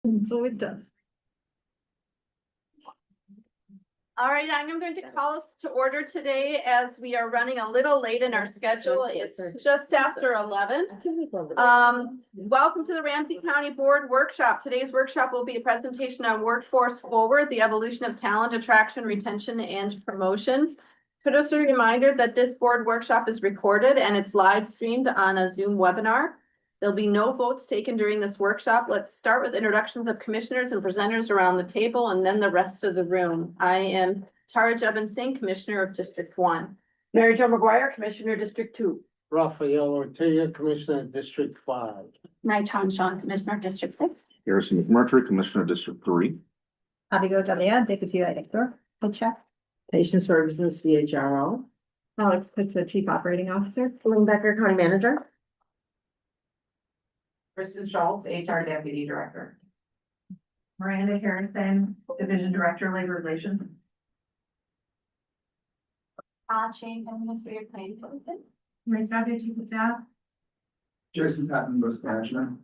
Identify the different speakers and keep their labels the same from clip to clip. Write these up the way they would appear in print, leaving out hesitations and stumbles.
Speaker 1: So it does.
Speaker 2: All right, I'm going to call us to order today as we are running a little late in our schedule. It's just after 11. Welcome to the Ramsey County Board Workshop. Today's workshop will be a presentation on Workforce Forward, the evolution of talent attraction, retention, and promotions. Just a reminder that this board workshop is recorded and it's live streamed on a Zoom webinar. There'll be no votes taken during this workshop. Let's start with introductions of commissioners and presenters around the table and then the rest of the room. I am Tara Jevon Singh, Commissioner of District 1.
Speaker 1: Mary Jo McGuire, Commissioner, District 2.
Speaker 3: Rafael Ortega, Commissioner, District 5.
Speaker 2: Naitan Sean, Commissioner of District 6.
Speaker 4: Harrison McMurtry, Commissioner, District 3.
Speaker 5: Abigail Dalea, Deputy Director, CHEC.
Speaker 1: Patient Services, CHRO.
Speaker 5: Alex Pitts, Chief Operating Officer.
Speaker 2: Lynn Becker, County Manager.
Speaker 6: Kristen Schultz, HR Deputy Director. Miranda Harrison, Division Director, Labor Relations.
Speaker 2: Shane, Administrative Planning.
Speaker 6: Ravi, Chief of Staff.
Speaker 7: Jason Patton, Risk Management.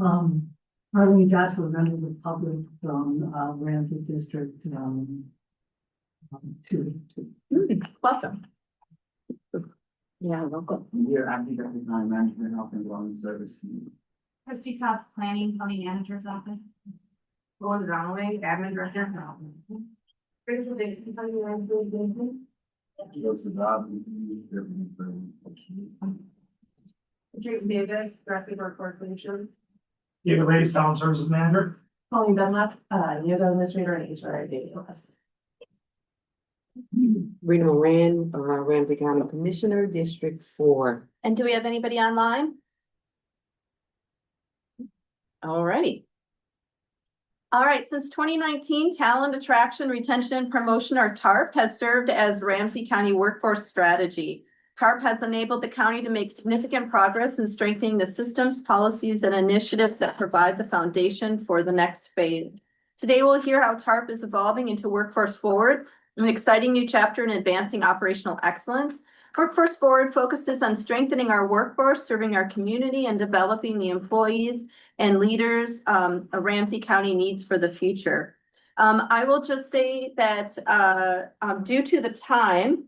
Speaker 8: Arlene Joshua, member of the public from Ramsey District 2.
Speaker 2: Welcome.
Speaker 5: Yeah, welcome.
Speaker 7: Here, acting deputy county manager, health and wellness service.
Speaker 6: Christy Cobbs, Planning, County Manager's Office. Lauren Donnelly, Admin Director. Rachel Dixon, County Manager.
Speaker 7: Joseph Dodd.
Speaker 6: Patrice Davis, Director of Workforce Solutions.
Speaker 9: David Ladies, Talent Services Manager.
Speaker 6: Colleen Dunlap, Yoga Administrator and HR Davis.
Speaker 1: Rena Moran, Ramsey County Commissioner, District 4.
Speaker 2: And do we have anybody online? All righty. All right, since 2019, Talent Attraction, Retention, and Promotion, or TARP, has served as Ramsey County Workforce Strategy. TARP has enabled the county to make significant progress in strengthening the systems, policies, and initiatives that provide the foundation for the next phase. Today, we'll hear how TARP is evolving into Workforce Forward, an exciting new chapter in advancing operational excellence. Workforce Forward focuses on strengthening our workforce, serving our community, and developing the employees and leaders Ramsey County needs for the future. I will just say that due to the time,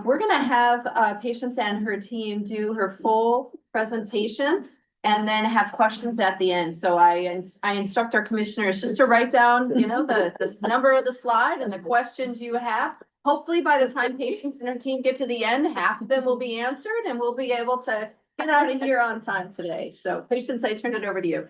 Speaker 2: we're going to have Patience and her team do her full presentation and then have questions at the end. So I instruct our commissioners just to write down, you know, the number of the slide and the questions you have. Hopefully by the time Patience and her team get to the end, half of them will be answered and we'll be able to get out of here on time today. So Patience, I turn it over to you.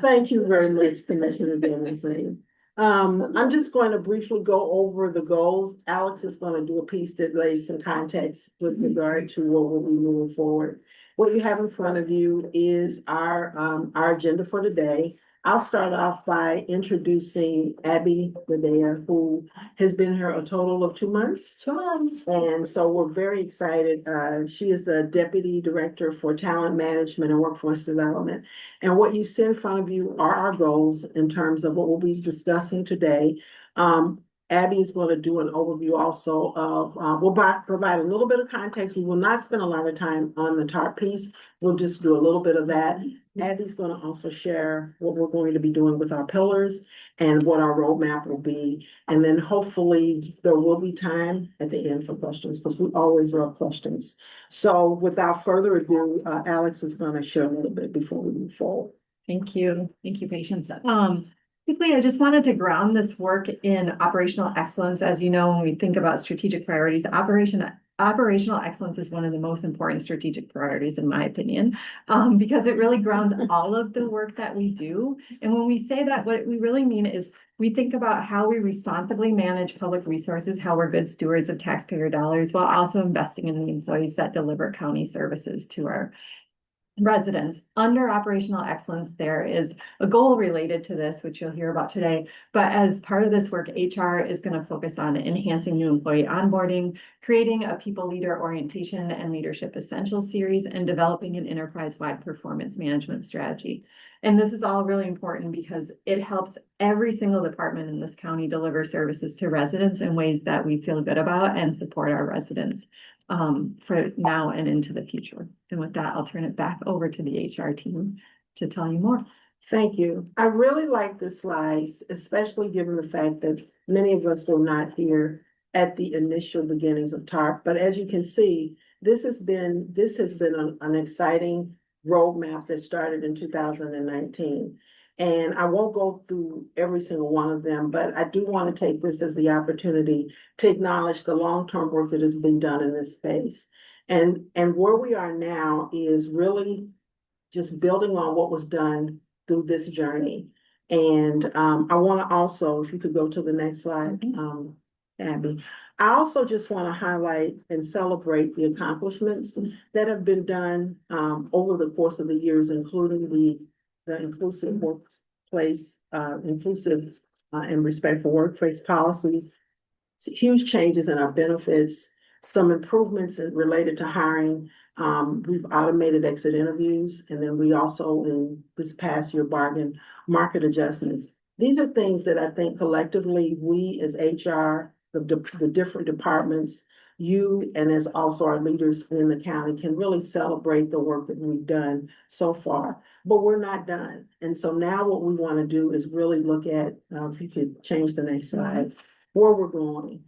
Speaker 1: Thank you very much, Commissioner Dennison. I'm just going to briefly go over the goals. Alex is going to do a piece that lays some context with regard to what we'll be moving forward. What you have in front of you is our agenda for today. I'll start off by introducing Abby Gadea, who has been here a total of 2 months.
Speaker 5: 2 months.
Speaker 1: And so we're very excited. She is the Deputy Director for Talent Management and Workforce Development. And what you see in front of you are our goals in terms of what we'll be discussing today. Abby is going to do an overview also of, we'll provide a little bit of context. We will not spend a lot of time on the TARP piece. We'll just do a little bit of that. Abby's going to also share what we're going to be doing with our pillars and what our roadmap will be. And then hopefully there will be time at the end for questions because we always love questions. So without further ado, Alex is going to share a little bit before we move forward.
Speaker 5: Thank you. Thank you, Patience. Quickly, I just wanted to ground this work in operational excellence. As you know, when we think about strategic priorities, operational excellence is one of the most important strategic priorities, in my opinion, because it really grounds all of the work that we do. And when we say that, what we really mean is we think about how we responsibly manage public resources, how we're good stewards of taxpayer dollars, while also investing in the employees that deliver county services to our residents. Under operational excellence, there is a goal related to this, which you'll hear about today. But as part of this work, HR is going to focus on enhancing new employee onboarding, creating a people leader orientation and leadership essentials series, and developing an enterprise-wide performance management strategy. And this is all really important because it helps every single department in this county deliver services to residents in ways that we feel good about and support our residents for now and into the future. And with that, I'll turn it back over to the HR team to tell you more.
Speaker 1: Thank you. I really like this slide, especially given the fact that many of us were not here at the initial beginnings of TARP. But as you can see, this has been an exciting roadmap that started in 2019. And I won't go through every single one of them, but I do want to take this as the opportunity to acknowledge the long-term work that has been done in this space. And where we are now is really just building on what was done through this journey. And I want to also, if you could go to the next slide, Abby. I also just want to highlight and celebrate the accomplishments that have been done over the course of the years, including the inclusive workplace, inclusive and respectful workplace policy, huge changes in our benefits, some improvements related to hiring. We've automated exit interviews, and then we also, in this past year, bargain market adjustments. These are things that I think collectively, we as HR, the different departments, you and as also our leaders in the county can really celebrate the work that we've done so far, but we're not done. And so now what we want to do is really look at, if you could change the next slide, where we're going.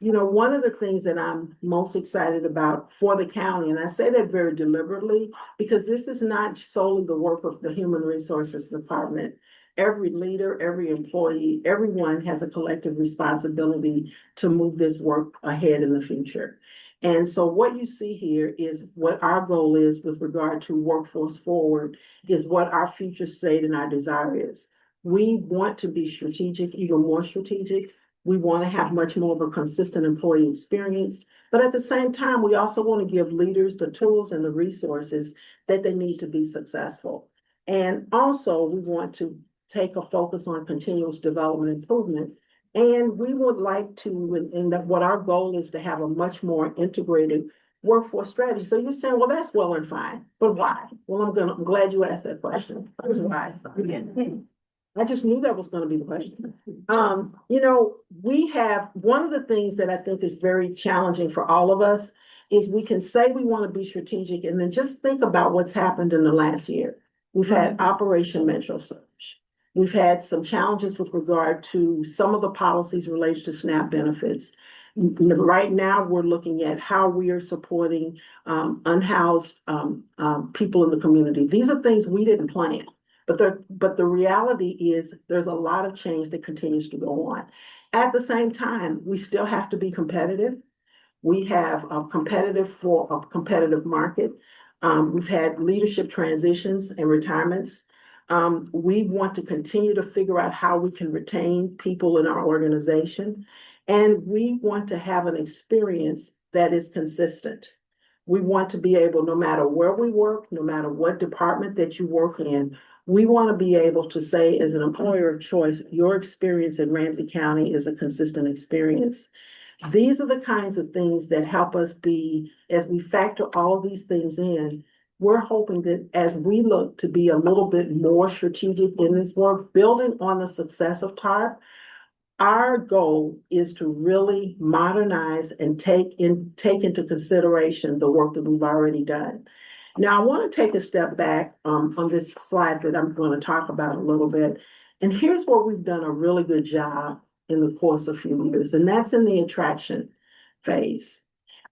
Speaker 1: You know, one of the things that I'm most excited about for the county, and I say that very deliberately, because this is not solely the work of the Human Resources Department. Every leader, every employee, everyone has a collective responsibility to move this work ahead in the future. And so what you see here is what our goal is with regard to Workforce Forward, is what our future state and our desire is. We want to be strategic, even more strategic. We want to have much more of a consistent employee experience. But at the same time, we also want to give leaders the tools and the resources that they need to be successful. And also, we want to take a focus on continuous development improvement. And we would like to, and that what our goal is to have a much more integrated workforce strategy. So you're saying, well, that's well and fine, but why? Well, I'm glad you asked that question. Here's why. I just knew that was going to be the question. You know, we have one of the things that I think is very challenging for all of us is we can say we want to be strategic and then just think about what's happened in the last year. We've had Operation Metro Surge. We've had some challenges with regard to some of the policies related to SNAP benefits. Right now, we're looking at how we are supporting unhoused people in the community. These are things we didn't plan. But the reality is there's a lot of change that continues to go on. At the same time, we still have to be competitive. We have a competitive market. We've had leadership transitions and retirements. We want to continue to figure out how we can retain people in our organization. And we want to have an experience that is consistent. We want to be able, no matter where we work, no matter what department that you work in, we want to be able to say, as an employer of choice, your experience in Ramsey County is a consistent experience. These are the kinds of things that help us be, as we factor all of these things in, we're hoping that as we look to be a little bit more strategic in this work, building on the success of TARP, our goal is to really modernize and take into consideration the work that we've already done. Now, I want to take a step back on this slide that I'm going to talk about a little bit. And here's where we've done a really good job in the course of a few years, and that's in the attraction phase.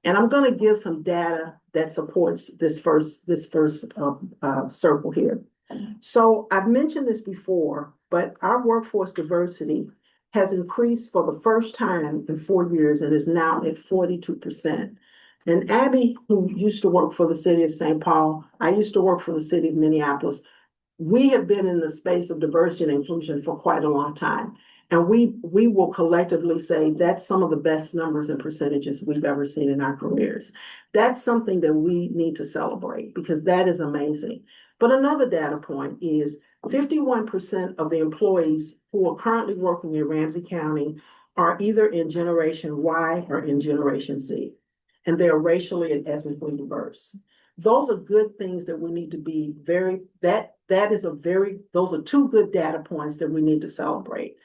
Speaker 1: And I'm going to give some data that supports this first circle here. So I've mentioned this before, but our workforce diversity has increased for the first time in 4 years and is now at 42%. And Abby, who used to work for the city of St. Paul, I used to work for the city of Minneapolis. We have been in the space of diversity and inclusion for quite a long time. And we will collectively say that's some of the best numbers and percentages we've ever seen in our careers. That's something that we need to celebrate because that is amazing. But another data point is 51% of the employees who are currently working in Ramsey County are either in Generation Y or in Generation Z. And they are racially and ethnically diverse. Those are good things that we need to be those are two good data points that we need to celebrate.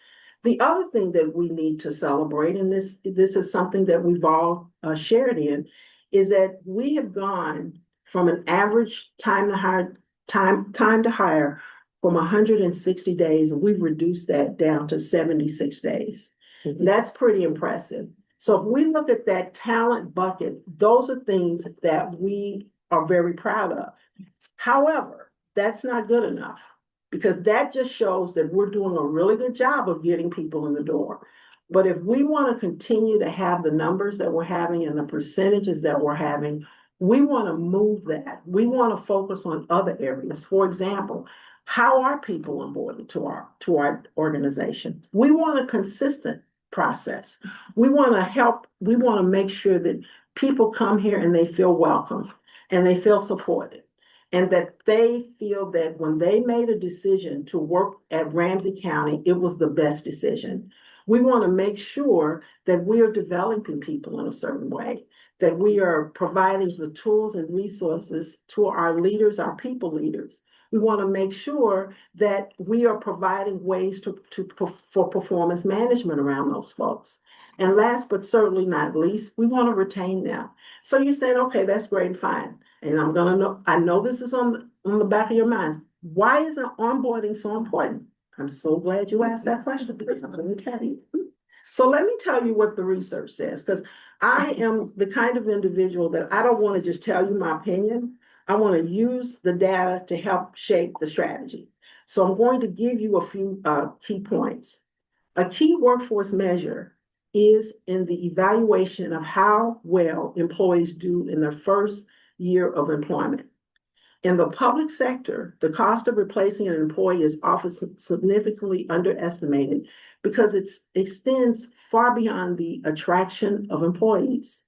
Speaker 1: The other thing that we need to celebrate, and this is something that we've all shared in, is that we have gone from an average time to hire from 160 days, and we've reduced that down to 76 days. That's pretty impressive. So if we look at that talent bucket, those are things that we are very proud of. However, that's not good enough, because that just shows that we're doing a really good job of getting people in the door. But if we want to continue to have the numbers that we're having and the percentages that we're having, we want to move that. We want to focus on other areas. For example, how are people onboarded to our organization? We want a consistent process. We want to make sure that people come here and they feel welcome and they feel supported, and that they feel that when they made a decision to work at Ramsey County, it was the best decision. We want to make sure that we are developing people in a certain way, that we are providing the tools and resources to our leaders, our people leaders. We want to make sure that we are providing ways for performance management around those folks. And last but certainly not least, we want to retain them. So you're saying, okay, that's great and fine. And I know this is on the back of your minds. Why isn't onboarding so important? I'm so glad you asked that question, because I'm going to tell you. So let me tell you what the research says, because I am the kind of individual that I don't want to just tell you my opinion. I want to use the data to help shape the strategy. So I'm going to give you a few key points. A key workforce measure is in the evaluation of how well employees do in their first year of employment. In the public sector, the cost of replacing an employee is often significantly underestimated because it extends far beyond the attraction of employees.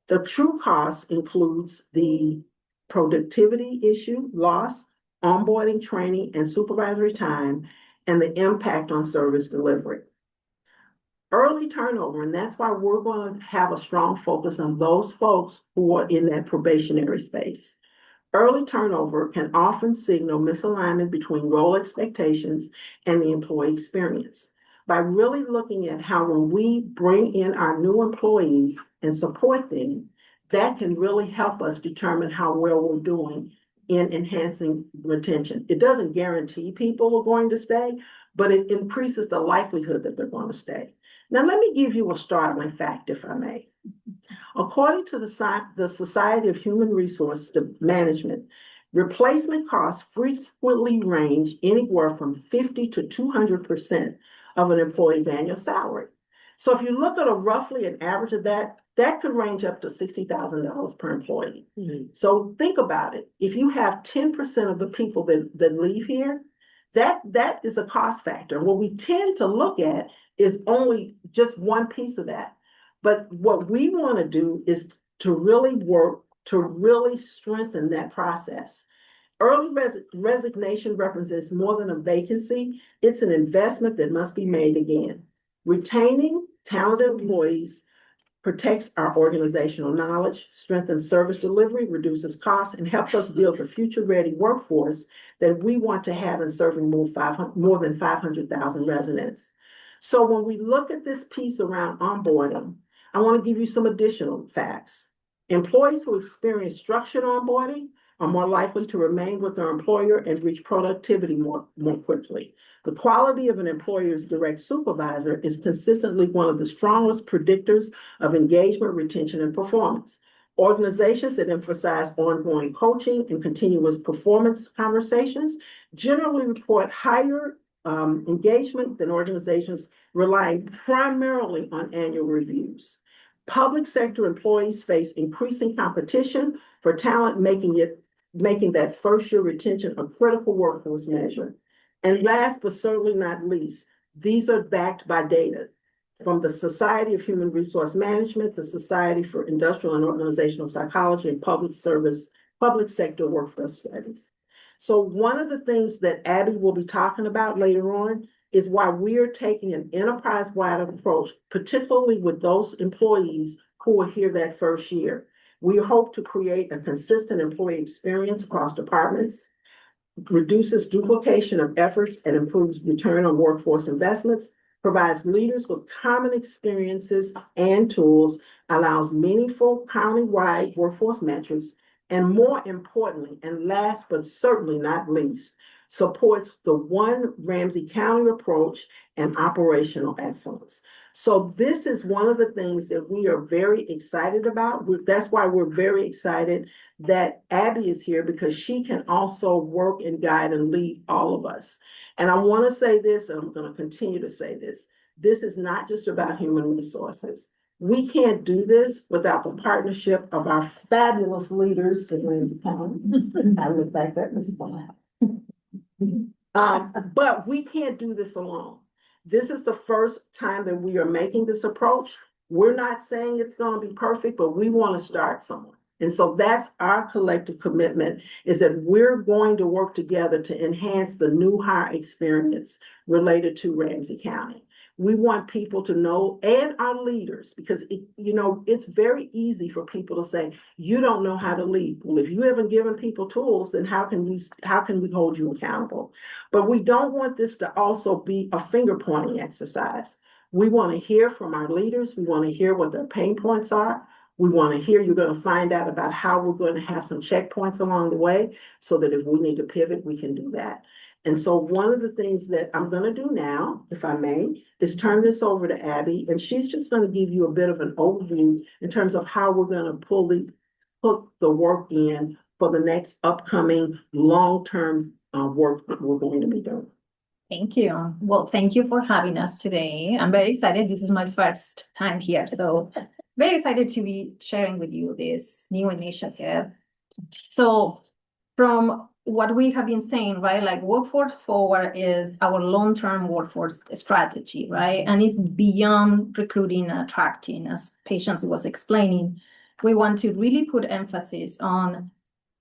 Speaker 1: The true cost includes the productivity issue, loss, onboarding, training, and supervisory time, and the impact on service delivery. Early turnover, and that's why we're going to have a strong focus on those folks who are in that probationary space. Early turnover can often signal misalignment between role expectations and the employee experience. By really looking at how, when we bring in our new employees and support them, that can really help us determine how well we're doing in enhancing retention. It doesn't guarantee people are going to stay, but it increases the likelihood that they're going to stay. Now, let me give you a startling fact, if I may. According to the Society of Human Resource Management, replacement costs frequently range anywhere from 50 to 200% of an employee's annual salary. So if you look at roughly an average of that could range up to $60,000 per employee. Mm-hmm. So think about it. If you have 10% of the people that leave here, that is a cost factor. What we tend to look at is only just one piece of that. But what we want to do is to really work to really strengthen that process. Early resignation represents more than a vacancy. It's an investment that must be made again. Retaining talented employees protects our organizational knowledge, strengthens service delivery, reduces costs, and helps us build the future-ready workforce that we want to have in serving more than 500,000 residents. So when we look at this piece around onboarding, I want to give you some additional facts. Employees who experience structured onboarding are more likely to remain with their employer and reach productivity more quickly. The quality of an employer's direct supervisor is consistently one of the strongest predictors of engagement, retention, and performance. Organizations that emphasize ongoing coaching and continuous performance conversations generally report higher engagement than organizations relying primarily on annual reviews. Public sector employees face increasing competition for talent, making that first year retention a critical workforce measure. And last but certainly not least, these are backed by data from the Society of Human Resource Management, the Society for Industrial and Organizational Psychology, and public sector workforce studies. So one of the things that Abby will be talking about later on is why we're taking an enterprise-wide approach, particularly with those employees who are here that first year. We hope to create a consistent employee experience across departments, reduces duplication of efforts and improves return on workforce investments, provides leaders with common experiences and tools, allows meaningful county-wide workforce metrics, and more importantly, and last but certainly not least, supports the one Ramsey County approach and operational excellence. So this is one of the things that we are very excited about. That's why we're very excited that Abby is here, because she can also work and guide and lead all of us. And I want to say this, and I'm going to continue to say this. This is not just about human resources. We can't do this without the partnership of our fabulous leaders in Ramsey County. I look back at Mrs. Bonner. But we can't do this alone. This is the first time that we are making this approach. We're not saying it's going to be perfect, but we want to start somewhere. And so that's our collective commitment, is that we're going to work together to enhance the new hire experience related to Ramsey County. We want people to know, and our leaders, because it's very easy for people to say, you don't know how to lead. Well, if you haven't given people tools, then how can we hold you accountable? But we don't want this to also be a finger pointing exercise. We want to hear from our leaders. We want to hear what their pain points are. We want to hear, you're going to find out about how we're going to have some checkpoints along the way, so that if we need to pivot, we can do that. And so one of the things that I'm going to do now, if I may, is turn this over to Abby, and she's just going to give you a bit of an overview in terms of how we're going to put the work in for the next upcoming long-term work that we're going to be doing.
Speaker 10: Thank you. Well, thank you for having us today. I'm very excited. This is my first time here, so very excited to be sharing with you this new initiative. So from what we have been saying, right, like Workforce Forward is our long-term workforce strategy, right? And it's beyond recruiting and attracting, as Patience was explaining. We want to really put emphasis on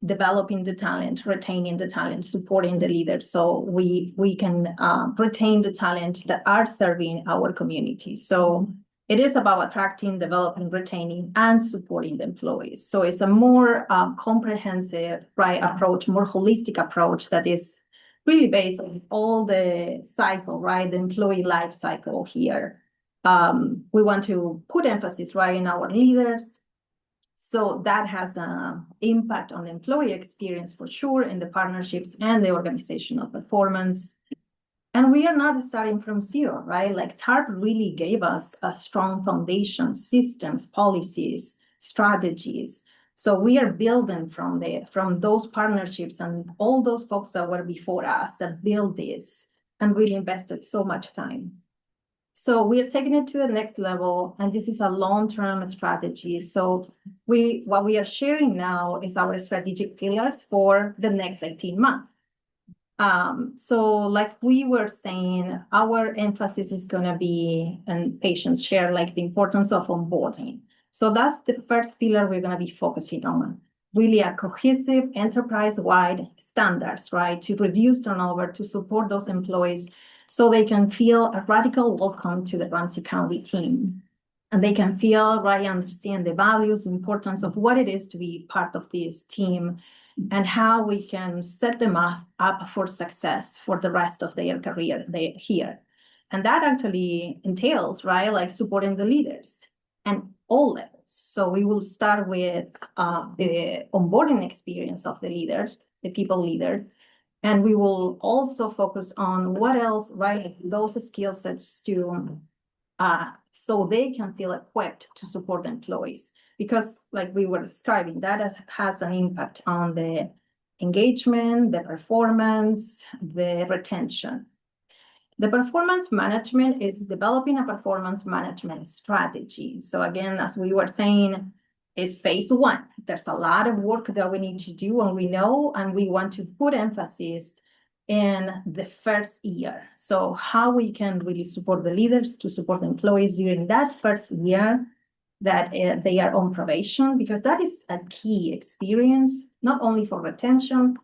Speaker 10: developing the talent, retaining the talent, supporting the leaders, so we can retain the talent that are serving our community. So it is about attracting, developing, retaining, and supporting the employees. So it's a more comprehensive, right, approach, more holistic approach that is really based on all the cycle, right, the employee life cycle here. We want to put emphasis, right, in our leaders. So that has an impact on the employee experience for sure, in the partnerships and the organizational performance. And we are not starting from zero, right? Like TARP really gave us a strong foundation, systems, policies, strategies. So we are building from those partnerships and all those folks that were before us that built this and really invested so much time. So we are taking it to the next level, and this is a long-term strategy. So what we are sharing now is our strategic pillars for the next 18 months. So like we were saying, our emphasis is going to be, and Patients share, like the importance of onboarding. So that's the first pillar we're going to be focusing on. Really a cohesive enterprise-wide standards, right? To reduce turnover, to support those employees so they can feel a radical welcome to the Ramsey County team. And they can feel, right, understand the values, importance of what it is to be part of this team, and how we can set them up for success for the rest of their career here. And that actually entails, right, like supporting the leaders and all levels. So we will start with the onboarding experience of the leaders, the people leaders, and we will also focus on what else, right, those skill sets to so they can feel equipped to support the employees. Because like we were describing, that has an impact on the engagement, the performance, the retention. The performance management is developing a performance management strategy. So again, as we were saying, is phase one. There's a lot of work that we need to do, and we know, and we want to put emphasis in the first year. So how we can really support the leaders to support the employees during that first year that they are on probation, because that is a key experience, not only for retention,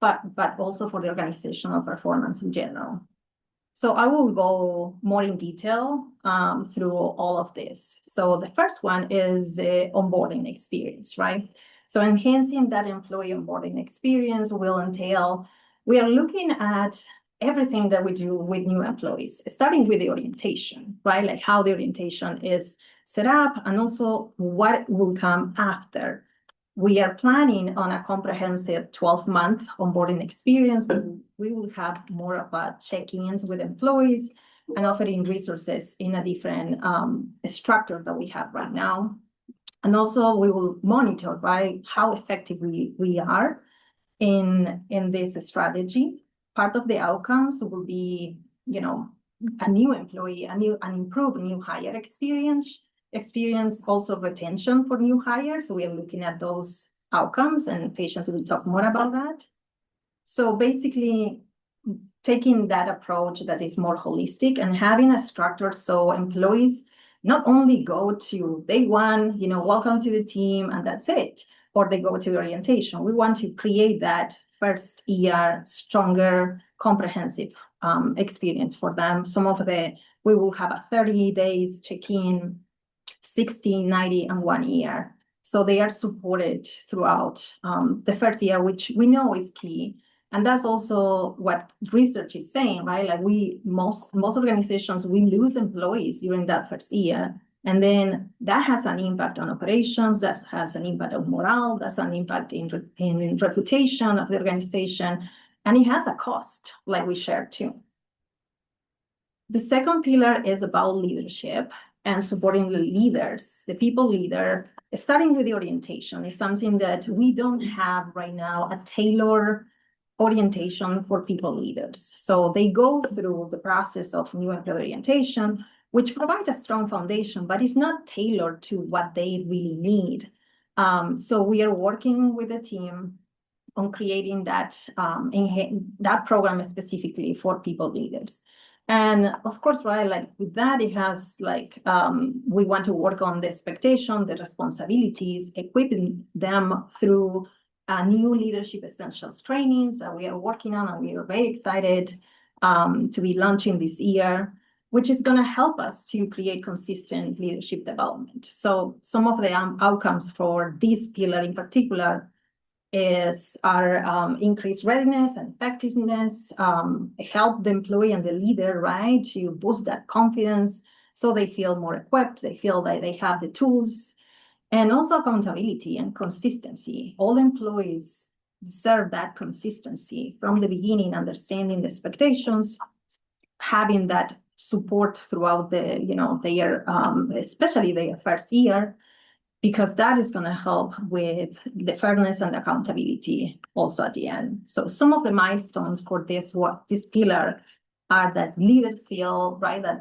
Speaker 10: but also for the organizational performance in general. So I will go more in detail through all of this. So the first one is the onboarding experience, right? So enhancing that employee onboarding experience will entail, we are looking at everything that we do with new employees, starting with the orientation, right? Like how the orientation is set up and also what will come after. We are planning on a comprehensive 12-month onboarding experience. We will have more of a check-ins with employees and offering resources in a different structure that we have right now. And also we will monitor, right, how effective we are in this strategy. Part of the outcomes will be, a new employee, an improved new hire experience, also retention for new hires. So we are looking at those outcomes and patients will talk more about that. So basically taking that approach that is more holistic and having a structure so employees not only go to day one, welcome to the team and that's it, or they go to the orientation. We want to create that first year stronger, comprehensive experience for them. We will have a 30 days check-in, 60, 90, and 1 year. So they are supported throughout the first year, which we know is key. And that's also what research is saying, right? Like most organizations, we lose employees during that first year. And then that has an impact on operations, that has an impact on morale, that's an impact in reputation of the organization. And it has a cost, like we shared too. The second pillar is about leadership and supporting the leaders, the people leader, starting with the orientation is something that we don't have right now, a tailored orientation for people leaders. So they go through the process of new employee orientation, which provides a strong foundation, but it's not tailored to what they really need. So we are working with the team on creating that program specifically for people leaders. And of course, right, like with that, it has we want to work on the expectation, the responsibilities, equipping them through new leadership essentials trainings that we are working on, and we are very excited to be launching this year, which is going to help us to create consistent leadership development. So some of the outcomes for this pillar in particular is our increased readiness and effectiveness, help the employee and the leader, right, to boost that confidence so they feel more equipped, they feel that they have the tools, and also accountability and consistency. All employees deserve that consistency from the beginning, understanding the expectations, having that support throughout their, especially their first year, because that is going to help with the fairness and accountability also at the end. So some of the milestones for this pillar are that leaders feel, right, that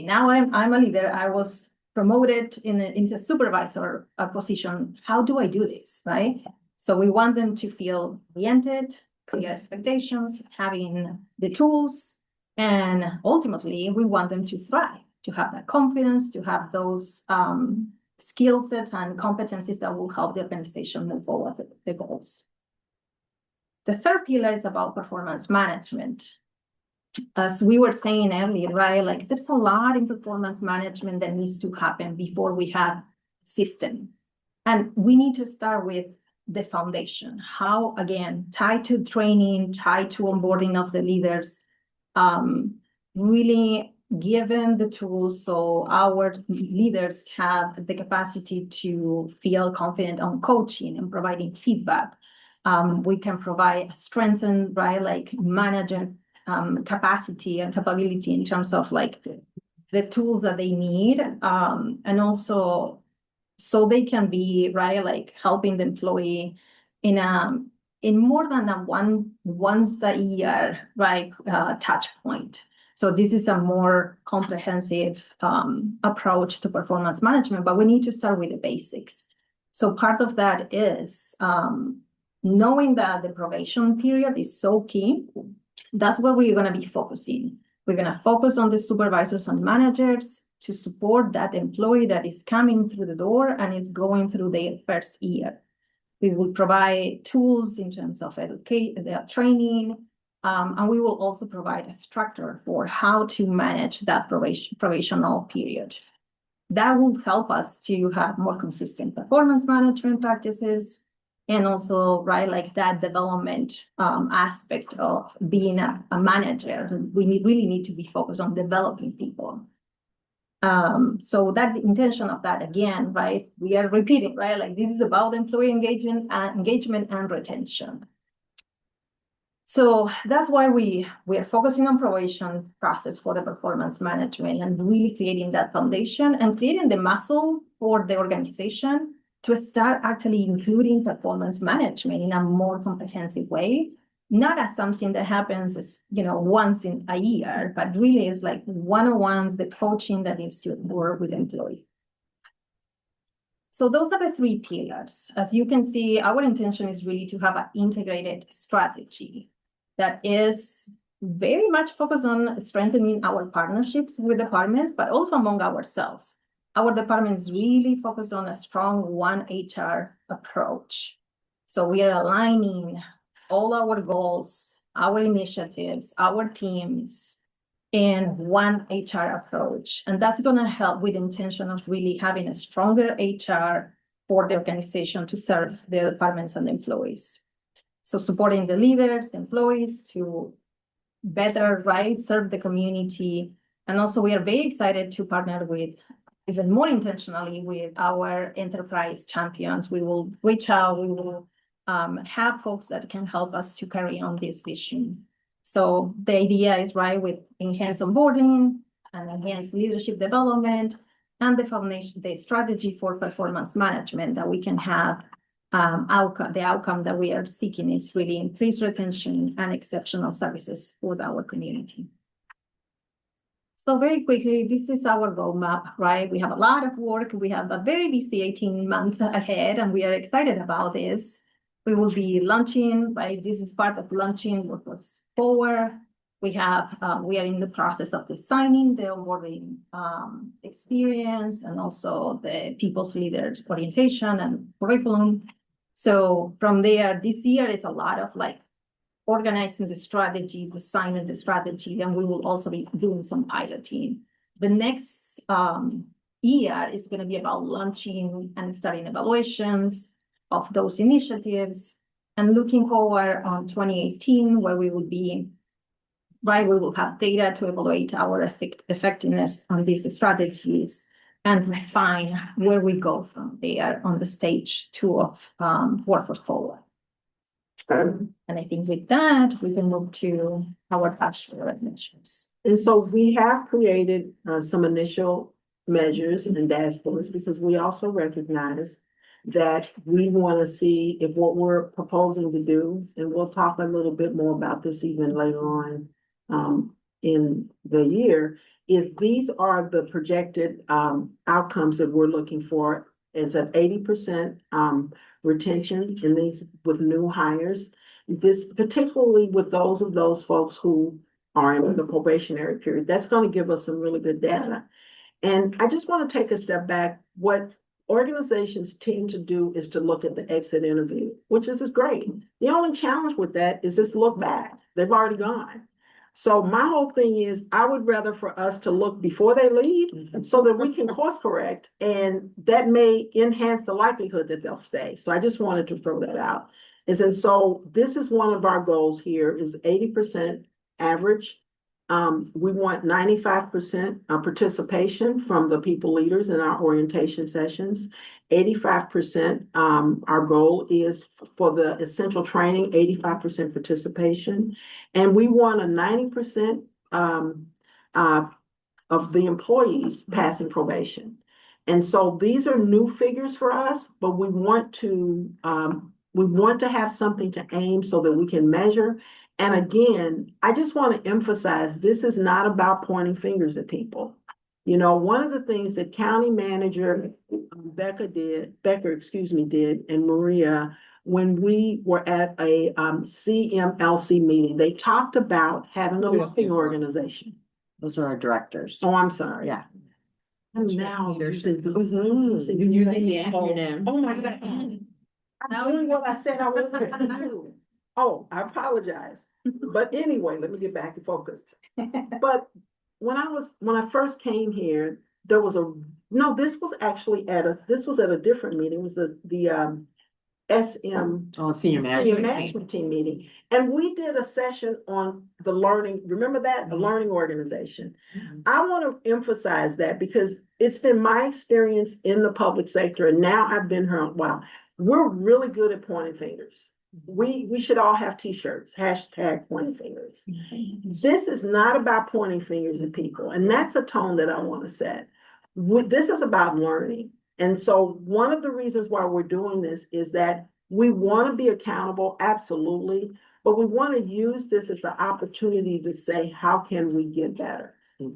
Speaker 10: now I'm a leader. I was promoted into supervisor position. How do I do this, right? So we want them to feel oriented, clear expectations, having the tools, and ultimately we want them to thrive, to have that confidence, to have those skill sets and competencies that will help the organization move forward with the goals. The third pillar is about performance management. As we were saying earlier, right, like there's a lot in performance management that needs to happen before we have a system. And we need to start with the foundation. How, again, tied to training, tied to onboarding of the leaders, really given the tools so our leaders have the capacity to feel confident on coaching and providing feedback. We can provide strengthened, right, like manager capacity and capability in terms of like the tools that they need, and also so they can be, right, like helping the employee in more than a once a year, right, touch point. So this is a more comprehensive approach to performance management, but we need to start with the basics. So part of that is knowing that the probation period is so key. That's where we're going to be focusing. We're going to focus on the supervisors and managers to support that employee that is coming through the door and is going through their first year. We will provide tools in terms of training, And we will also provide a structure for how to manage that probational period. That will help us to have more consistent performance management practices. And also, right, like that development aspect of being a manager, we really need to be focused on developing people. So that the intention of that, again, right, we are repeating, right, like this is about employee engagement and retention. So that's why we are focusing on probation process for the performance management and really creating that foundation and creating the muscle for the organization to start actually including performance management in a more comprehensive way, not as something that happens, once in a year, but really is like one-on-ones, the coaching that needs to work with employee. So those are the three pillars. As you can see, our intention is really to have an integrated strategy that is very much focused on strengthening our partnerships with departments, but also among ourselves. Our department is really focused on a strong one HR approach. So we are aligning all our goals, our initiatives, our teams in one HR approach. And that's going to help with the intention of really having a stronger HR for the organization to serve the departments and employees. So supporting the leaders, the employees to better, right, serve the community. And also we are very excited to partner with, even more intentionally, with our enterprise champions. We will reach out, we will have folks that can help us to carry on this vision. So the idea is, right, with enhanced onboarding and enhanced leadership development and the foundation, the strategy for performance management, that we can have the outcome that we are seeking is really increased retention and exceptional services for our community. So very quickly, this is our roadmap, right? We have a lot of work. We have a very busy 18 months ahead, and we are excited about this. We will be launching, right? This is part of launching Workforce Forward. We are in the process of designing the onboarding experience and also the people's leaders orientation and curriculum. So from there, this year is a lot of like organizing the strategy, designing the strategy, and we will also be doing some piloting. The next year is going to be about launching and starting evaluations of those initiatives and looking forward on 2018, where we will be, right, we will have data to evaluate our effectiveness on these strategies and refine where we go from there on the stage 2 of Workforce Forward. And I think with that, we can move to our dashboard measures.
Speaker 1: And so we have created some initial measures and dashboards because we also recognize that we want to see if what we're proposing to do, and we'll talk a little bit more about this even later on in the year, is these are the projected outcomes that we're looking for. Is at 80% retention in these with new hires. This particularly with those folks who are in the probationary period. That's going to give us some really good data. And I just want to take a step back. What organizations tend to do is to look at the exit interview, which is great. The only challenge with that is this look back. They've already gone. So my whole thing is, I would rather for us to look before they leave so that we can course correct, and that may enhance the likelihood that they'll stay. So I just wanted to throw that out. And so this is one of our goals here is 80% average. We want 95% participation from the people leaders in our orientation sessions. 85%, our goal is for the essential training, 85% participation. And we want a 90% of the employees passing probation. And so these are new figures for us, but we want to have something to aim so that we can measure. And again, I just want to emphasize, this is not about pointing fingers at people. You know, one of the things that County Manager Becker did, and Maria, when we were at a CMLC meeting, they talked about having a listening organization.
Speaker 8: Those are our directors.
Speaker 1: Oh, I'm sorry.
Speaker 8: Yeah.
Speaker 1: I'm now using these.
Speaker 8: You're using the acronym.
Speaker 1: Oh, my God. I'm doing what I said I was going to do. Oh, I apologize. But anyway, let me get back to focus. But when I first came here, there was no, this was actually this was at a different meeting. It was the SM.
Speaker 8: Oh, senior
Speaker 1: Senior management team meeting. And we did a session on the learning, remember that? The learning organization. I want to emphasize that because it's been my experience in the public sector, and now I've been here a while. We're really good at pointing fingers. We should all have t-shirts, hashtag pointing fingers. This is not about pointing fingers at people, and that's a tone that I want to set. This is about learning. And so one of the reasons why we're doing this is that we want to be accountable, absolutely, but we want to use this as the opportunity to say, how can we get better?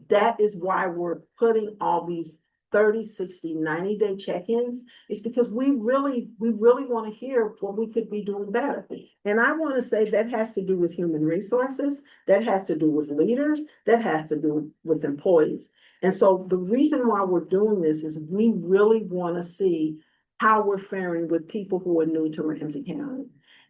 Speaker 1: That is why we're putting all these 30, 60, 90-day check-ins. It's because we really want to hear what we could be doing better. And I want to say that has to do with human resources, that has to do with leaders, that has to do with employees. And so the reason why we're doing this is we really want to see how we're faring with people who are new to Ramsey County.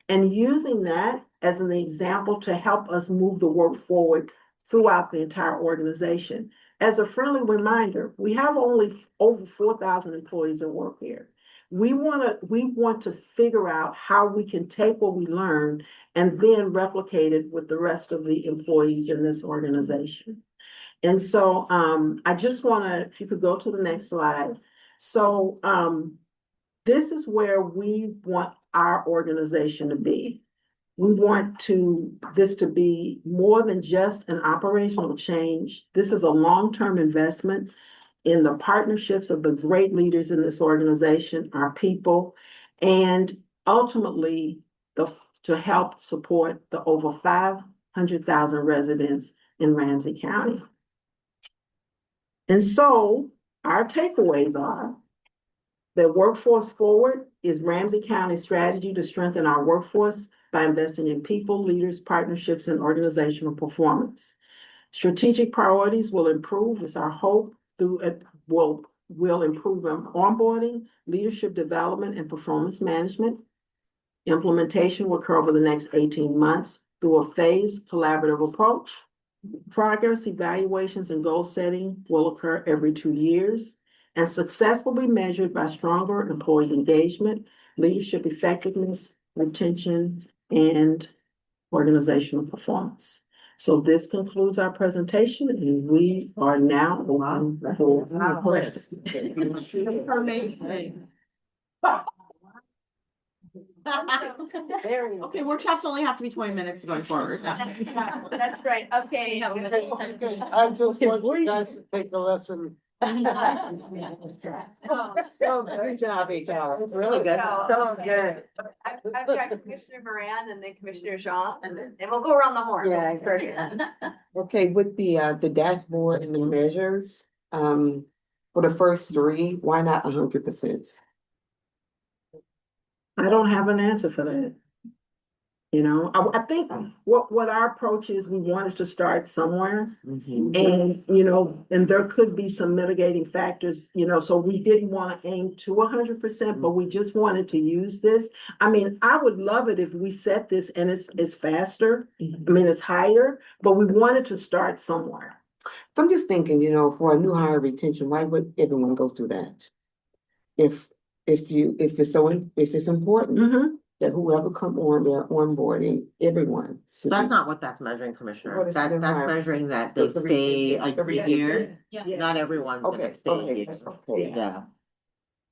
Speaker 1: And using that as an example to help us move the work forward throughout the entire organization. As a friendly reminder, we have only over 4,000 employees that work here. We want to figure out how we can take what we learned and then replicate it with the rest of the employees in this organization. And so I just want to, if you could go to the next slide. So this is where we want our organization to be. We want this to be more than just an operational change. This is a long-term investment in the partnerships of the great leaders in this organization, our people, and ultimately to help support the over 500,000 residents in Ramsey County. And so our takeaways are that Workforce Forward is Ramsey County's strategy to strengthen our workforce by investing in people, leaders, partnerships, and organizational performance. Strategic priorities will improve, is our hope, through it will improve onboarding, leadership development, and performance management. Implementation will occur over the next 18 months through a phased collaborative approach. Progress evaluations and goal setting will occur every 2 years, and success will be measured by stronger employee engagement, leadership effectiveness, retention, and organizational performance. So this concludes our presentation, and we are now open for questions.
Speaker 8: Okay, workshops only have to be 20 minutes going forward.
Speaker 2: That's right, okay.
Speaker 3: I just want you guys to take a lesson.
Speaker 8: So good job, HR. Really good. So good.
Speaker 2: I've got Commissioner Moran and then Commissioner Jean, and we'll go around the horn.
Speaker 8: Yeah, Okay, with the dashboard and the measures, for the first three, why not 100%?
Speaker 1: I don't have an answer for that. You know, I think what our approach is, we wanted to start somewhere. And, you know, and there could be some mitigating factors, you know, so we didn't want to aim to 100%, but we just wanted to use this. I mean, I would love it if we set this and it's faster. I mean, it's higher, but we wanted to start somewhere.
Speaker 8: I'm just thinking, you know, for a new hire retention, why would everyone go through that? If it's important that whoever come on, they're onboarding everyone.
Speaker 11: That's not what that's measuring, Commissioner.
Speaker 8: What is
Speaker 11: That's
Speaker 8: it?
Speaker 11: measuring that they stay a year.
Speaker 8: Yeah.
Speaker 11: Not everyone's gonna stay a year.
Speaker 8: Okay.
Speaker 11: Yeah.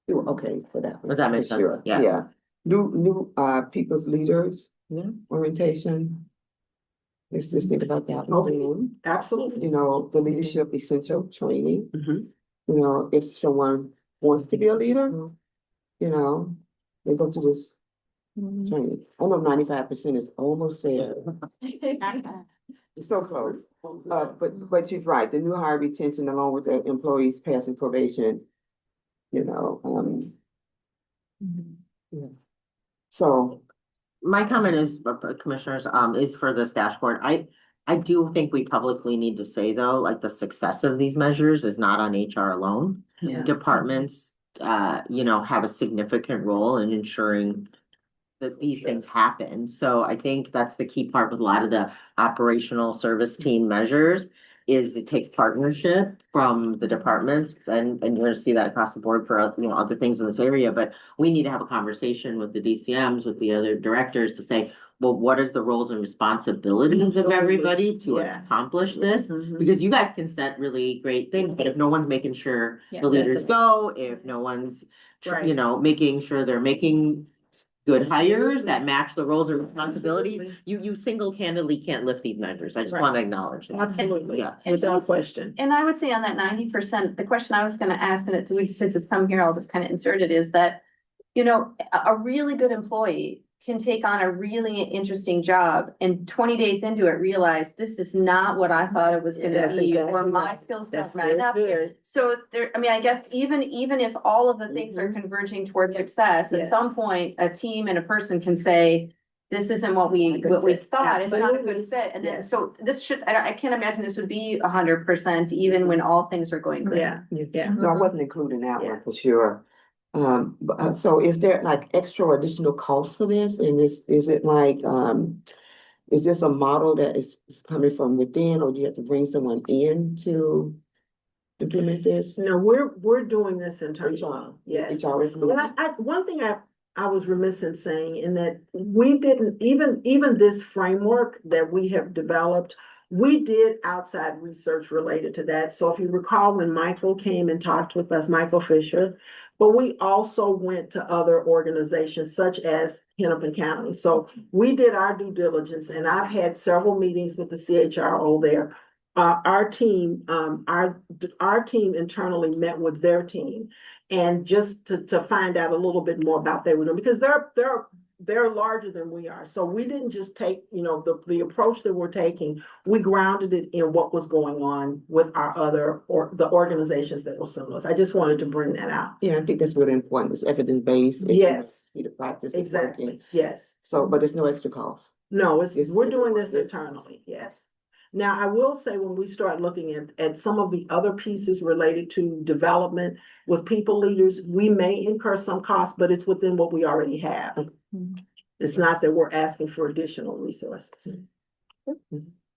Speaker 8: Okay, for that.
Speaker 11: Does that make sense?
Speaker 8: Sure.
Speaker 11: Yeah.
Speaker 8: Yeah. New people's leaders, orientation. Let's just think about that.
Speaker 1: Okay. Absolutely.
Speaker 8: You know, the leadership essential training.
Speaker 1: Mhm.
Speaker 8: You know, if someone wants to be a leader, you know, they go through this training. I know 95% is almost there. It's so close. But you're right, the new hire retention along with the employees passing probation, you know, yeah. So
Speaker 11: My comment is, Commissioners, is for this dashboard. I do think we publicly need to say though, like the success of these measures is not on HR alone.
Speaker 1: Yeah.
Speaker 11: Departments, you know, have a significant role in ensuring that these things happen. So I think that's the key part with a lot of the operational service team measures is it takes partnership from the departments, and you're gonna see that across the board for, other things in this area, but we need to have a conversation with the DCMs, with the other directors to say, well, what is the roles and responsibilities of
Speaker 1: Absolutely.
Speaker 11: everybody to
Speaker 1: Yeah.
Speaker 11: accomplish this?
Speaker 1: Mhm.
Speaker 11: Because you guys can set really great things, but if no one's making sure
Speaker 10: Yeah,
Speaker 11: the leaders go, if no one's,
Speaker 1: Right.
Speaker 11: making sure they're making good hires that match the roles and responsibilities, you single-handedly can't lift these measures. I just
Speaker 1: Right.
Speaker 11: want to acknowledge that.
Speaker 1: Absolutely,
Speaker 11: Yeah.
Speaker 1: without question.
Speaker 2: And I would say on that 90%, the question I was gonna ask, and since it's come here, I'll just kind of insert it, is that, a really good employee can take on a really interesting job and 20 days into it, realize this is not what I thought it was gonna
Speaker 1: That's
Speaker 2: be,
Speaker 1: exactly
Speaker 2: or my
Speaker 1: right.
Speaker 2: skills
Speaker 1: That's
Speaker 2: don't line
Speaker 1: very
Speaker 2: up.
Speaker 1: good.
Speaker 2: So there, I guess even if all of the things are converging towards success, at
Speaker 1: Yes.
Speaker 2: some point, a team and a person can say, this isn't what we
Speaker 1: Good fit.
Speaker 2: thought, it's not a
Speaker 1: Absolutely.
Speaker 2: good fit. And then,
Speaker 1: Yes.
Speaker 2: so this should, I can't imagine this would be 100%, even when all things are going great.
Speaker 1: Yeah, yeah.
Speaker 8: No, I wasn't including that
Speaker 1: Yeah.
Speaker 8: one for sure. So is there like extra additional cost for this? And is it like, is this a model that is coming from within, or do you have to bring someone in to implement this?
Speaker 1: No, we're doing this internally, yes.
Speaker 8: HR is doing
Speaker 1: And one thing I was remiss in saying in that we didn't, even this framework that we have developed, we did outside research related to that. So if you recall when Michael came and talked with us, Michael Fisher, but we also went to other organizations such as Hennepin County. So we did our due diligence, and I've had several meetings with the CHRO there. Our team internally met with their team, and just to find out a little bit more about what they were doing, because they're larger than we are. So we didn't just take, the approach that we're taking, we grounded it in what was going on with our other, or the organizations that were similar. I just wanted to bring that out.
Speaker 8: Yeah, I think that's really important. It's evidence-based.
Speaker 1: Yes.
Speaker 8: See the practice. is
Speaker 1: Exactly,
Speaker 8: working.
Speaker 1: yes.
Speaker 8: So, but it's no extra cost.
Speaker 1: No,
Speaker 8: It's-
Speaker 1: we're doing this
Speaker 8: it's-
Speaker 1: internally, yes. Now, I will say, when we start looking at some of the other pieces related to development with people leaders, we may incur some costs, but it's within what we already have. It's not that we're asking for additional resources.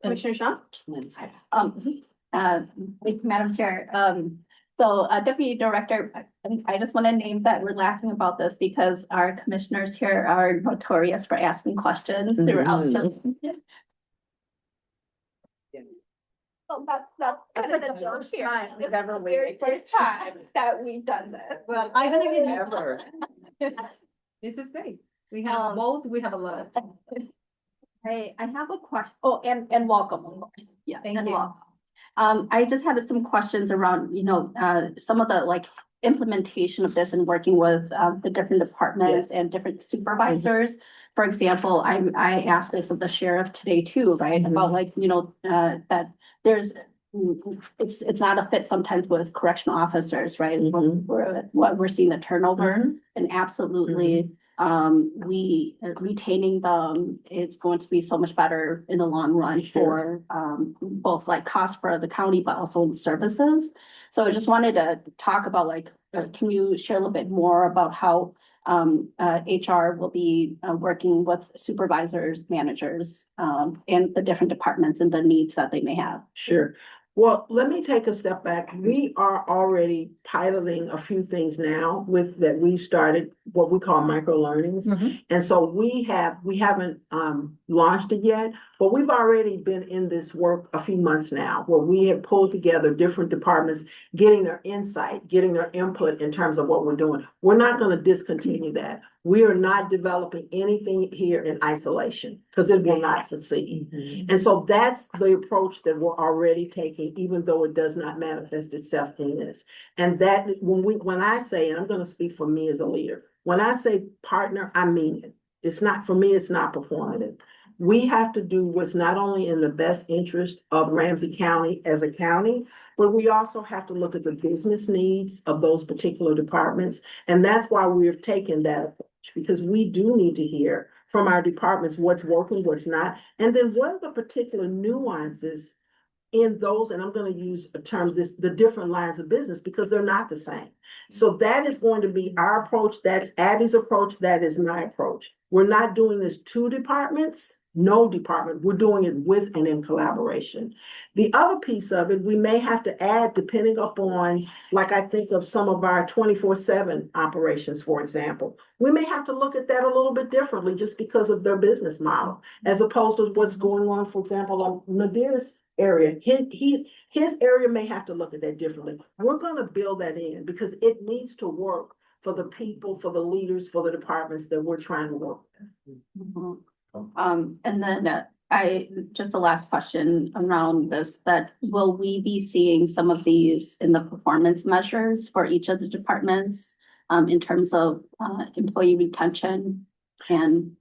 Speaker 2: Commissioner Shaw?
Speaker 10: Thank you, Madam Chair. Deputy Director, I just want to name that we're laughing about this because our commissioners here are notorious for asking questions throughout. So that's kind of the joke here. This is the very first time that we've done this.
Speaker 5: Well, I haven't even
Speaker 8: Ever.
Speaker 5: This is great. We have both, we have a lot.
Speaker 10: Hey, I have a question. Oh, and welcome, of course. Yeah,
Speaker 5: Thank
Speaker 10: and
Speaker 5: you.
Speaker 10: welcome. I just had some questions around, some of the implementation of this and working with the different departments
Speaker 1: Yes.
Speaker 10: and different supervisors. For example, I asked this of the sheriff today too, right? About that there's it's not a fit sometimes with correctional officers, right? What we're seeing the turnover, and absolutely retaining them is going to be so much better in the long run for both cost for the county, but also in services. So I just wanted to talk about can you share a little bit more about how HR will be working with supervisors, managers, and the different departments and the needs that they may have?
Speaker 1: Sure. Well, let me take a step back. We are already piloting a few things now that we started what we call micro learnings. And so we haven't launched it yet, but we've already been in this work a few months now, where we have pulled together different departments, getting their insight, getting their input in terms of what we're doing. We're not going to discontinue that. We are not developing anything here in isolation, because it will not succeed. And so that's the approach that we're already taking, even though it does not manifest itself in this. And that when I say, and I'm going to speak for me as a leader, when I say partner, I mean it. It's not, for me, it's not performative. We have to do what's not only in the best interest of Ramsey County as a county, but we also have to look at the business needs of those particular departments. And that's why we've taken that approach, because we do need to hear from our departments what's working, what's not, and then what are the particular nuances in those, and I'm gonna use a term, the different lines of business, because they're not the same. So that is going to be our approach, that's Abby's approach, that is my approach. We're not doing this to departments, no department, we're doing it with and in collaboration. The other piece of it, we may have to add depending upon, like I think of some of our 24/7 operations, for example. We may have to look at that a little bit differently just because of their business model, as opposed to what's going on, for example, on Nadir's area. His area may have to look at that differently. We're gonna build that in because it needs to work for the people, for the leaders, for the departments that we're trying to work with.
Speaker 6: And then just the last question around this, that will we be seeing some of these in the performance measures for each of the departments? In terms of employee retention and,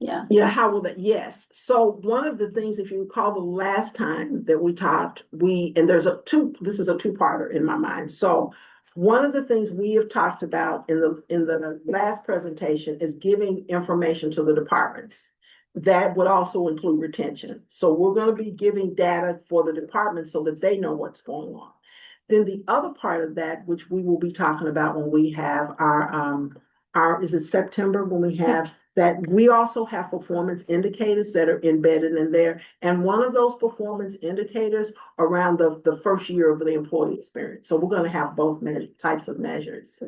Speaker 6: yeah.
Speaker 1: Yeah, how will that? Yes. So one of the things, if you recall the last time that we talked, and this is a two-parter in my mind. So one of the things we have talked about in the last presentation is giving information to the departments. That would also include retention. So we're going to be giving data for the department so that they know what's going on. Then the other part of that, which we will be talking about when we have is it September, when we have that, we also have performance indicators that are embedded in there. And one of those performance indicators around the first year of the employee experience. So we're going to have both types of measures.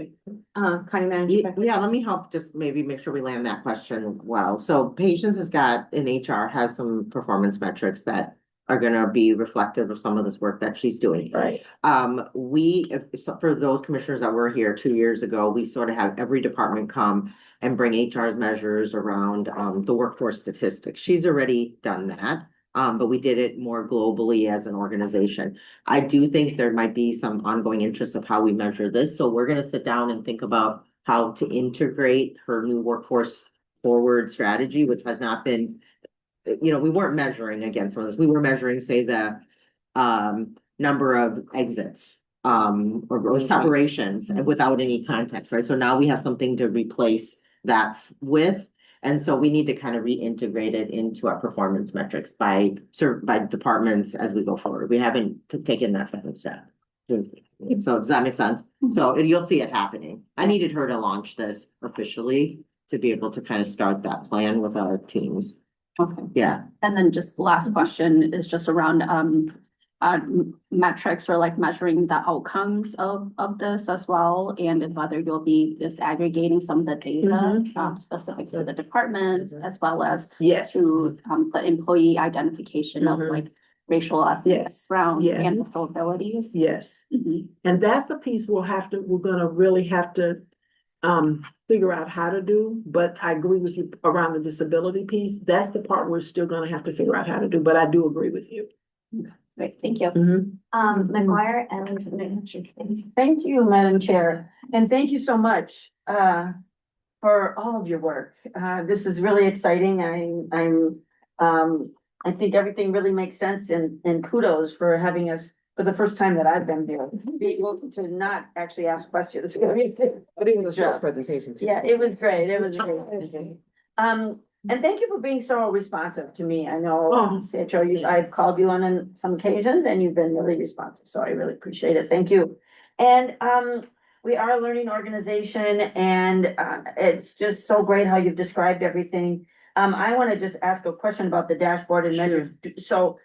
Speaker 2: County Manager.
Speaker 11: Yeah, let me help just maybe make sure we land that question well. So Patience has got, in HR, has some performance metrics that are gonna be reflective of some of this work that she's doing.
Speaker 1: Right.
Speaker 11: For those commissioners that were here 2 years ago, we sort of have every department come and bring HR measures around the workforce statistics. She's already done that. But we did it more globally as an organization. I do think there might be some ongoing interest of how we measure this. So we're gonna sit down and think about how to integrate her new workforce forward strategy, which has not been, we weren't measuring against some of this. We were measuring, say, the number of exits or separations without any context, right? So now we have something to replace that with. And so we need to kind of reintegrate it into our performance metrics by departments as we go forward. We haven't taken that second step. So does that make sense? So you'll see it happening. I needed her to launch this officially to be able to kind of start that plan with our teams.
Speaker 6: Okay.
Speaker 11: Yeah.
Speaker 6: And then just the last question is just around metrics or like measuring the outcomes of this as well, and whether you'll be disaggregating some of the data specific to the departments as well as
Speaker 1: Yes.
Speaker 6: to the employee identification of like racial ethnic background and abilities.
Speaker 1: Yes. And that's the piece we're gonna really have to figure out how to do, but I agree with you around the disability piece. That's the part we're still gonna have to figure out how to do, but I do agree with you.
Speaker 6: Okay, great, thank you.
Speaker 2: McGuire and Manager. Thank you, Madam Chair, and thank you so much for all of your work. This is really exciting. I think everything really makes sense, and kudos for having us, for the first time that I've been there, be able to not actually ask questions.
Speaker 8: But it was a short presentation too.
Speaker 2: Yeah, it was great. It was great. And thank you for being so responsive to me. I know, Sandra, I've called you on some occasions and you've been really responsive, so I really appreciate it. Thank you. And we are a learning organization, and it's just so great how you've described everything. I want to just ask a question about the dashboard and measures. So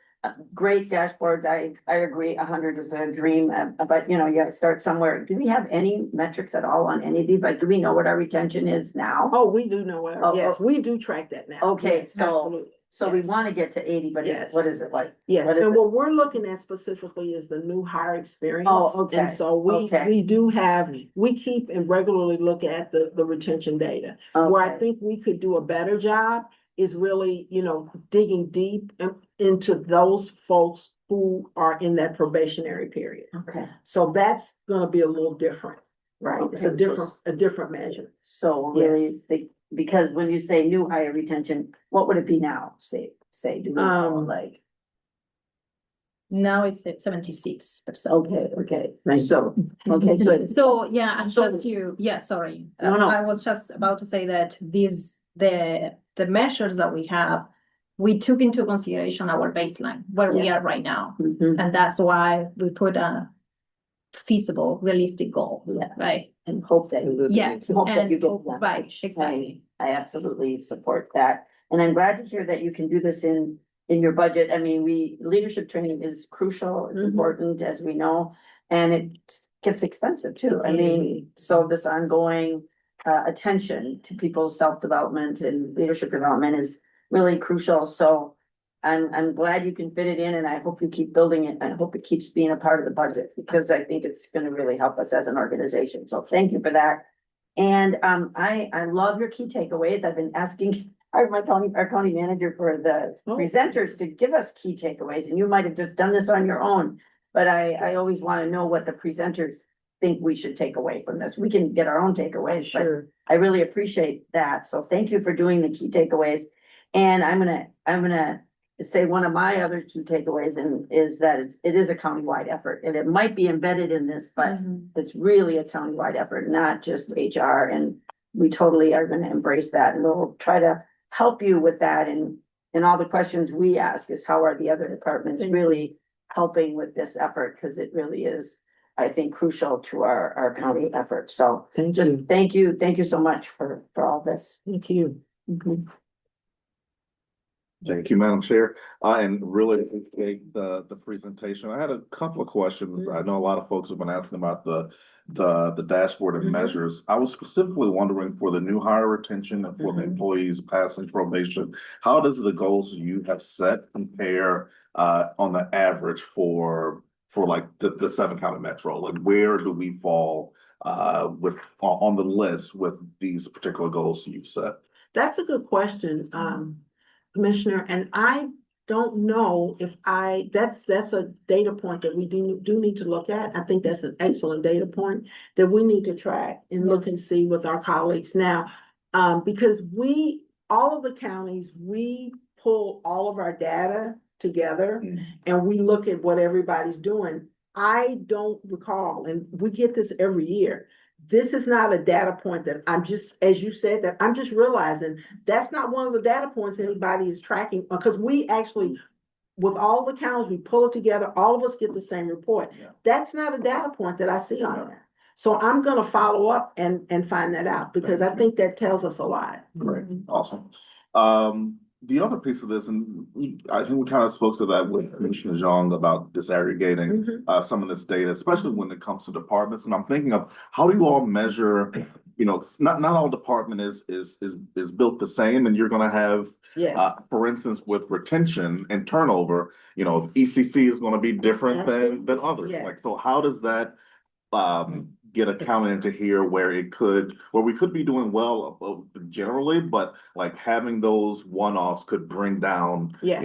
Speaker 2: great dashboards. I agree. 100 is a dream, but you gotta start somewhere. Do we have any metrics at all on any of these? Like, do we know what our retention is now?
Speaker 1: Oh, we do know what, yes, we do track that now.
Speaker 2: Okay,
Speaker 1: Yes,
Speaker 2: so
Speaker 1: absolutely.
Speaker 2: we
Speaker 1: Yes.
Speaker 2: want to get to 80, but
Speaker 1: Yes.
Speaker 2: what is it like?
Speaker 1: Yes,
Speaker 2: What is
Speaker 1: and
Speaker 2: it?
Speaker 1: what we're looking at specifically is the new hire experience.
Speaker 2: Oh, okay.
Speaker 1: And so we keep and regularly look at the retention data. Where I
Speaker 2: Okay.
Speaker 1: think we could do a better job is really, digging deep into those folks who are in that probationary period.
Speaker 2: Okay.
Speaker 1: So that's gonna be a little different, right? It's
Speaker 2: Okay,
Speaker 1: a different measure.
Speaker 2: So really, because when you say new hire retention, what would it be now? Say, do we know, like?
Speaker 10: Now it's 76%.
Speaker 2: Okay, so, okay, good.
Speaker 10: So, yeah,
Speaker 2: So-
Speaker 10: sorry.
Speaker 2: No.
Speaker 10: I was just about to say that the measures that we have we took into consideration our baseline, where we are right now.
Speaker 8: Mhm.
Speaker 10: And that's why we put a feasible, realistic goal,
Speaker 12: Yeah.
Speaker 10: right?
Speaker 12: And hope that,
Speaker 10: Yes,
Speaker 12: hope that
Speaker 10: and
Speaker 12: you get
Speaker 10: hope-
Speaker 12: them.
Speaker 10: right, exactly.
Speaker 12: I absolutely support that. And I'm glad to hear that you can do this in your budget. I mean, leadership training is crucial, it's
Speaker 1: Mhm.
Speaker 12: important, as we know, and it gets expensive too. I mean, so this ongoing attention to people's self-development and leadership development is really crucial. So I'm glad you can fit it in, and I hope you keep building it. I hope it keeps being a part of the budget, because I think it's gonna really help us as an organization. So thank you for that. And I love your key takeaways. I've been asking our county manager for the presenters to give us key takeaways, and you might have just done this on your own. But I always want to know what the presenters think we should take away from this. We can get our own takeaways, but
Speaker 8: Sure.
Speaker 12: I really appreciate that. So thank you for doing the key takeaways. And I'm gonna say one of my other key takeaways is that it is a countywide effort, and it might be embedded in this, but it's really a countywide effort, not just HR. And we totally are gonna embrace that, and we'll try to help you with that. And all the questions we ask is, how are the other departments really helping with this effort? Because it really is, I think, crucial to our county effort. So
Speaker 8: Thank
Speaker 12: just
Speaker 8: you.
Speaker 12: thank you so much for all this.
Speaker 8: Thank you.
Speaker 12: Mhm.
Speaker 4: Thank you, Madam Chair. And really appreciate the presentation. I had a couple of questions. I know a lot of folks have been asking about the dashboard and
Speaker 1: Mhm.
Speaker 4: measures. I was specifically wondering for the new hire retention and for the
Speaker 1: Mhm.
Speaker 4: employees passing probation, how does the goals you have set compare on the average for like the seven county metro? Like, where do we fall on the list with these particular goals you've set?
Speaker 1: That's a good question, Commissioner, and I don't know if that's a data point that we do need to look at. I think that's an excellent data point that we need to track and look and see with our colleagues now. Because all of the counties, we pull all of our data together and we look at what everybody's doing. I don't recall, and we get this every year. This is not a data point that I'm just, as you said, that I'm just realizing that's not one of the data points anybody is tracking, because we actually, with all the counties, we pull it together, all of us get the same report.
Speaker 4: Yeah.
Speaker 1: That's not a data point that I see on there. So I'm gonna follow up and find that out, because I think that tells us a lot.
Speaker 4: Great, awesome. The other piece of this, and I think we kind of spoke to that with Commissioner Zhang about disaggregating some of this data, especially when it comes to departments. And I'm thinking of, how do you all measure, not all department is built the same, and you're gonna have,
Speaker 1: Yes,
Speaker 4: for instance, with retention and turnover, ECC is gonna be different than others.
Speaker 1: Yeah.
Speaker 4: Like, so how does that get accounted into here where we could be doing well generally, but like having those one-offs could bring down,
Speaker 1: Yeah.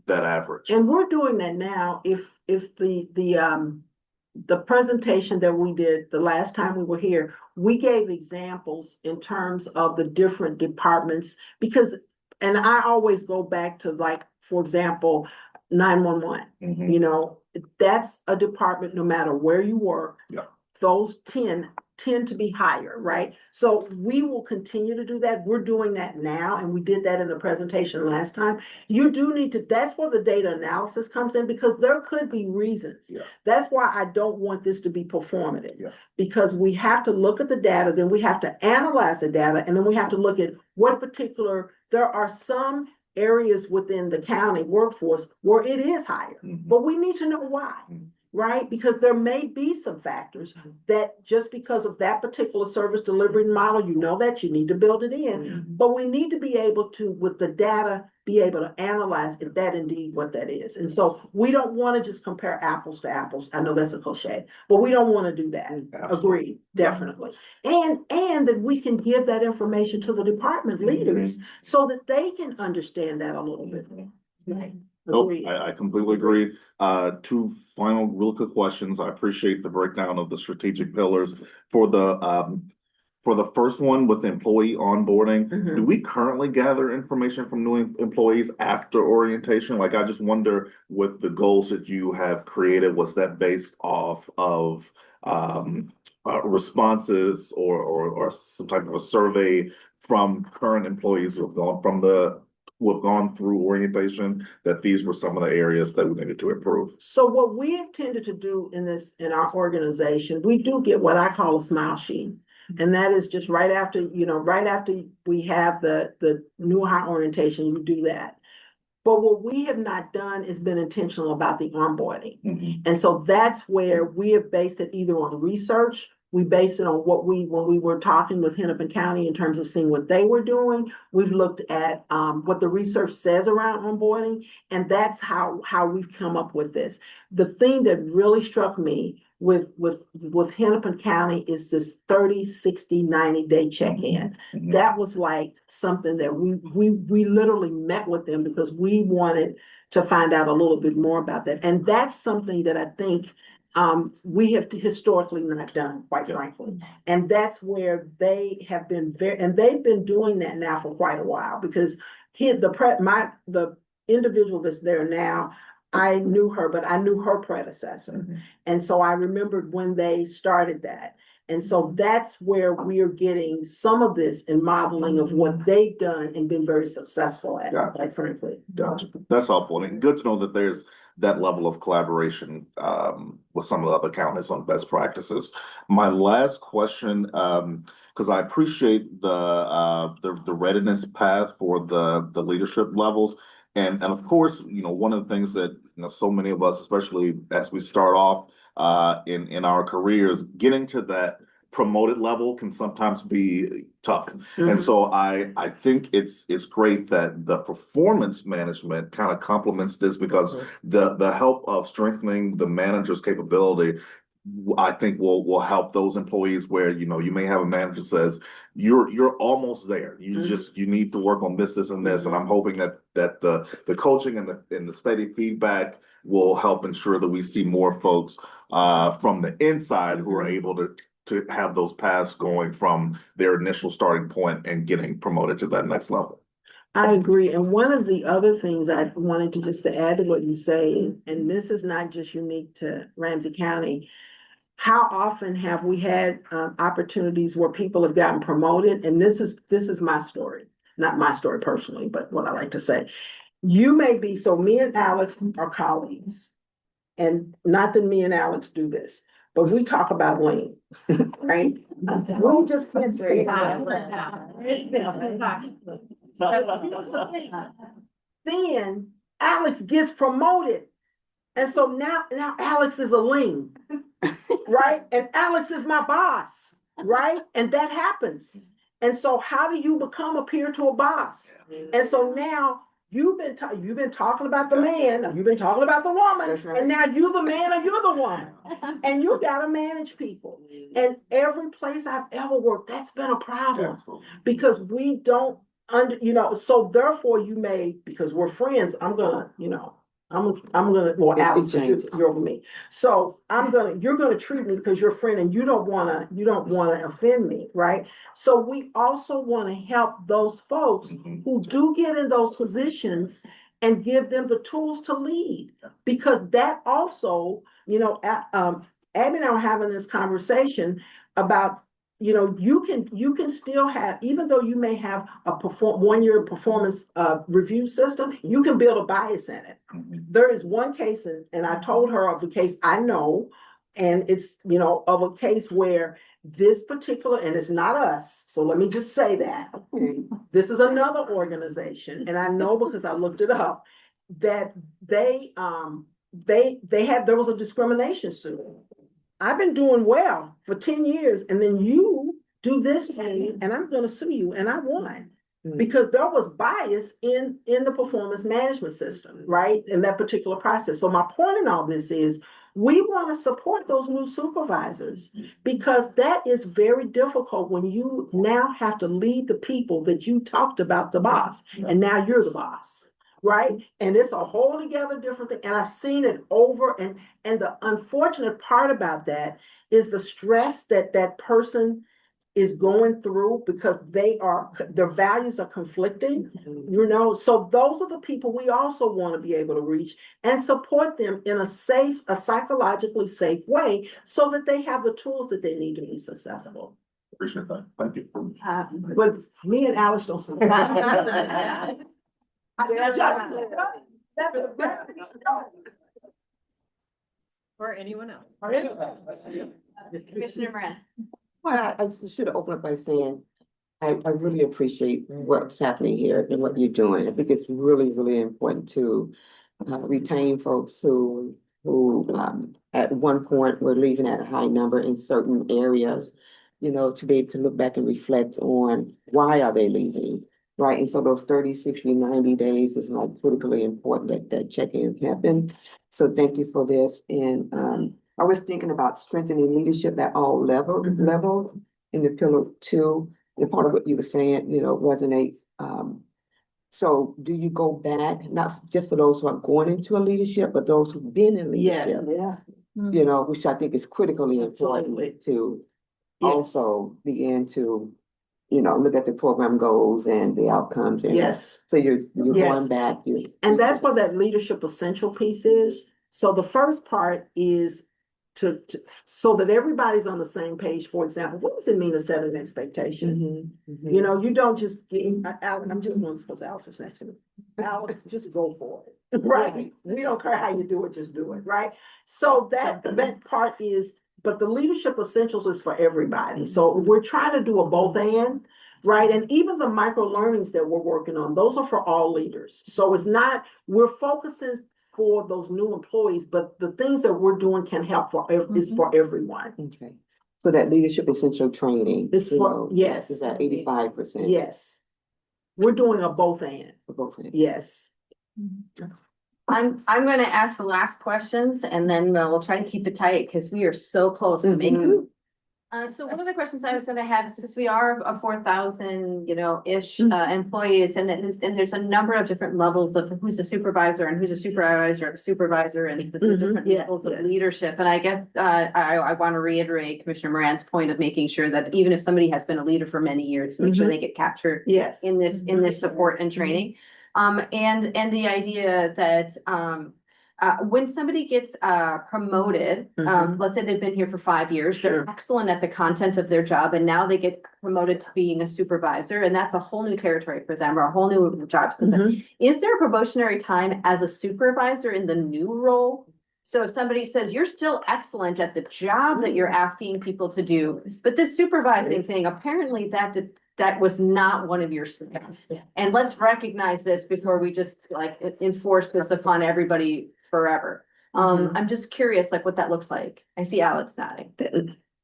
Speaker 4: that average.
Speaker 1: and we're doing that now. If the presentation that we did the last time we were here, we gave examples in terms of the different departments, because, and I always go back to, like, for example, 911.
Speaker 4: Mhm.
Speaker 1: That's a department, no matter where you work.
Speaker 4: Yeah.
Speaker 1: Those tend to be higher, right? So we will continue to do that. We're doing that now, and we did that in the presentation last time. You do need to, that's where the data analysis comes in, because there could be reasons.
Speaker 4: Yeah.
Speaker 1: That's why I don't want this to be performative.
Speaker 4: Yeah.
Speaker 1: Because we have to look at the data, then we have to analyze the data, and then we have to look at there are some areas within the county workforce where it is higher, but we need to know why. Right? Because there may be some factors that, just because of that particular service delivery model, that you need to build it in. But we need to be able to, with the data, be able to analyze if that indeed what that is. And so we don't want to just compare apples to apples. I know that's a cliche, but we don't want to do that.
Speaker 4: Absolutely.
Speaker 1: Agreed, definitely. And that we can give that information to the department leaders so that they can understand that a little bit. Right.
Speaker 4: Nope,
Speaker 1: Agreed.
Speaker 4: I completely agree. Two final real quick questions. I appreciate the breakdown of the strategic pillars. For the first one with employee onboarding, do we currently gather information from new employees after orientation? Like, I just wonder, with the goals that you have created, was that based off of responses or some type of a survey from current employees who have gone from the we've gone through orientation, that these were some of the areas that we needed to improve.
Speaker 1: So what we have tended to do in our organization, we do get what I call a smile sheet. And that is just right after we have the new hire orientation, we do that. But what we have not done is been intentional about the onboarding. And so that's where we have based it either on research. We based it on when we were talking with Hennepin County in terms of seeing what they were doing. We've looked at what the research says around onboarding, and that's how we've come up with this. The thing that really struck me with Hennepin County is this 30, 60, 90-day check-in. That was like something that we literally met with them because we wanted to find out a little bit more about that. And that's something that I think we have historically not done, quite frankly. And that's where they have been and they've been doing that now for quite a while, because the individual that's there now, I knew her, but I knew her predecessor. And so I remembered when they started that. And so that's where we are getting some of this and modeling of what they've done and been very successful at, quite frankly.
Speaker 4: Gotcha. That's helpful. And good to know that there's that level of collaboration with some of the other counties on best practices. My last question, because I appreciate the readiness path for the leadership levels. And of course, one of the things that so many of us, especially as we start off in our careers, getting to that promoted level can sometimes be tough. And so I think it's great that the performance management kind of complements this, because the help of strengthening the manager's capability, I think will help those employees where you may have a manager says you're almost there. You need to work on this, and this. And I'm hoping that the coaching and the steady feedback will help ensure that we see more folks from the inside who are able to have those paths going from their initial starting point and getting promoted to that next level.
Speaker 1: I agree. And one of the other things I wanted to add to what you say, and this is not just unique to Ramsey County, how often have we had opportunities where people have gotten promoted? And this is my story, not my story personally, but what I like to say. So me and Alex are colleagues, and not that me and Alex do this, but we talk about lean, right? We just can't say that. Then Alex gets promoted. And so now Alex is a lean, right? And Alex is my boss, right? And that happens. And so how do you become a peer to a boss? And so now you've been talking about the man, you've been talking about the woman, and now you're the man or you're the woman. And you gotta manage people. And every place I've ever worked, that's been a problem. Because we don't so therefore because we're friends, I'm gonna, well, Alex, you're over me. So you're gonna treat me because you're a friend and you don't wanna offend me, right? So we also wanna help those folks who do get in those positions and give them the tools to lead. Because that also, Abby and I were having this conversation about, you can still have, even though you may have a 1-year performance review system, you can build a bias in it. There is one case, and I told her of the case I know, and it's, of a case where this particular, and it's not us, so let me just say that. This is another organization, and I know because I looked it up, that there was a discrimination suit. I've been doing well for 10 years, and then you do this thing, and I'm gonna sue you, and I won. Because there was bias in the performance management system, right? In that particular process. So my point in all this is, we want to support those new supervisors, because that is very difficult when you now have to lead the people that you talked about the boss, and now you're the boss. Right? And it's a whole together different thing. And I've seen it over, and the unfortunate part about that is the stress that person is going through, because their values are conflicting, so those are the people we also want to be able to reach and support them in a psychologically safe way, so that they have the tools that they need to be successful.
Speaker 4: Appreciate that. Thank you.
Speaker 1: But me and Alice don't say that.
Speaker 5: Or anyone else.
Speaker 2: Commissioner Moran.
Speaker 8: Well, I should have opened up by saying, I really appreciate what's happening here and what you're doing. I think it's really, really important to retain folks who at one point were leaving at a high number in certain areas, you know, to be able to look back and reflect on why are they leaving, right? And so those 30, 60, 90 days is like critically important that that check-in happen. So thank you for this. And I was thinking about strengthening leadership at all levels in the pillar 2. And part of what you were saying, you know, resonates. So do you go back, not just for those who are going into a leadership, but those who've been in
Speaker 1: Yes,
Speaker 8: leadership,
Speaker 1: yeah.
Speaker 8: you know, which I think is critically
Speaker 1: Absolutely.
Speaker 8: important to
Speaker 1: Yes.
Speaker 8: also begin to, you know, look at the program goals and the outcomes. And
Speaker 1: Yes.
Speaker 8: so you're
Speaker 1: Yes.
Speaker 8: going back.
Speaker 1: And that's what that leadership essential piece is. So the first part is to so that everybody's on the same page. For example, what does it mean to set an expectation? You know, you don't just get, I'm just going to suppose Alice is next to me. Alice, just go for it, right? We don't care how you do it, just do it, right? So that part is, but the leadership essentials is for everybody. So we're trying to do a both and, right? And even the micro learnings that we're working on, those are for all leaders. So it's not, we're focusing for those new employees, but the things that we're doing can help is for everyone.
Speaker 8: Okay. So that leadership essential training
Speaker 1: It's for, yes.
Speaker 8: is at 85%.
Speaker 1: Yes. We're doing a both and.
Speaker 8: Both ends.
Speaker 1: Yes.
Speaker 2: I'm gonna ask the last questions and then we'll try to keep it tight because we are so close to making. So one of the questions I was gonna have is since we are a 4,000, you know, ish employees, and then there's a number of different levels of who's a supervisor and who's a supervisor and the different
Speaker 1: Yes,
Speaker 2: levels of
Speaker 1: yes.
Speaker 2: leadership. And I guess I want to reiterate Commissioner Moran's point of making sure that even if somebody has been a leader for many years, make sure they get captured
Speaker 1: Yes.
Speaker 2: in this support and training. And the idea that when somebody gets promoted, let's say they've been here for 5 years, they're excellent at the content of their job, and now they get promoted to being a supervisor, and that's a whole new territory for them or a whole new job. Is there a probationary time as a supervisor in the new role? So if somebody says you're still excellent at the job that you're asking people to do, but this supervising thing, apparently that was not one of your strengths. And let's recognize this before we just like enforce this upon everybody forever. I'm just curious, like what that looks like. I see Alex nodding.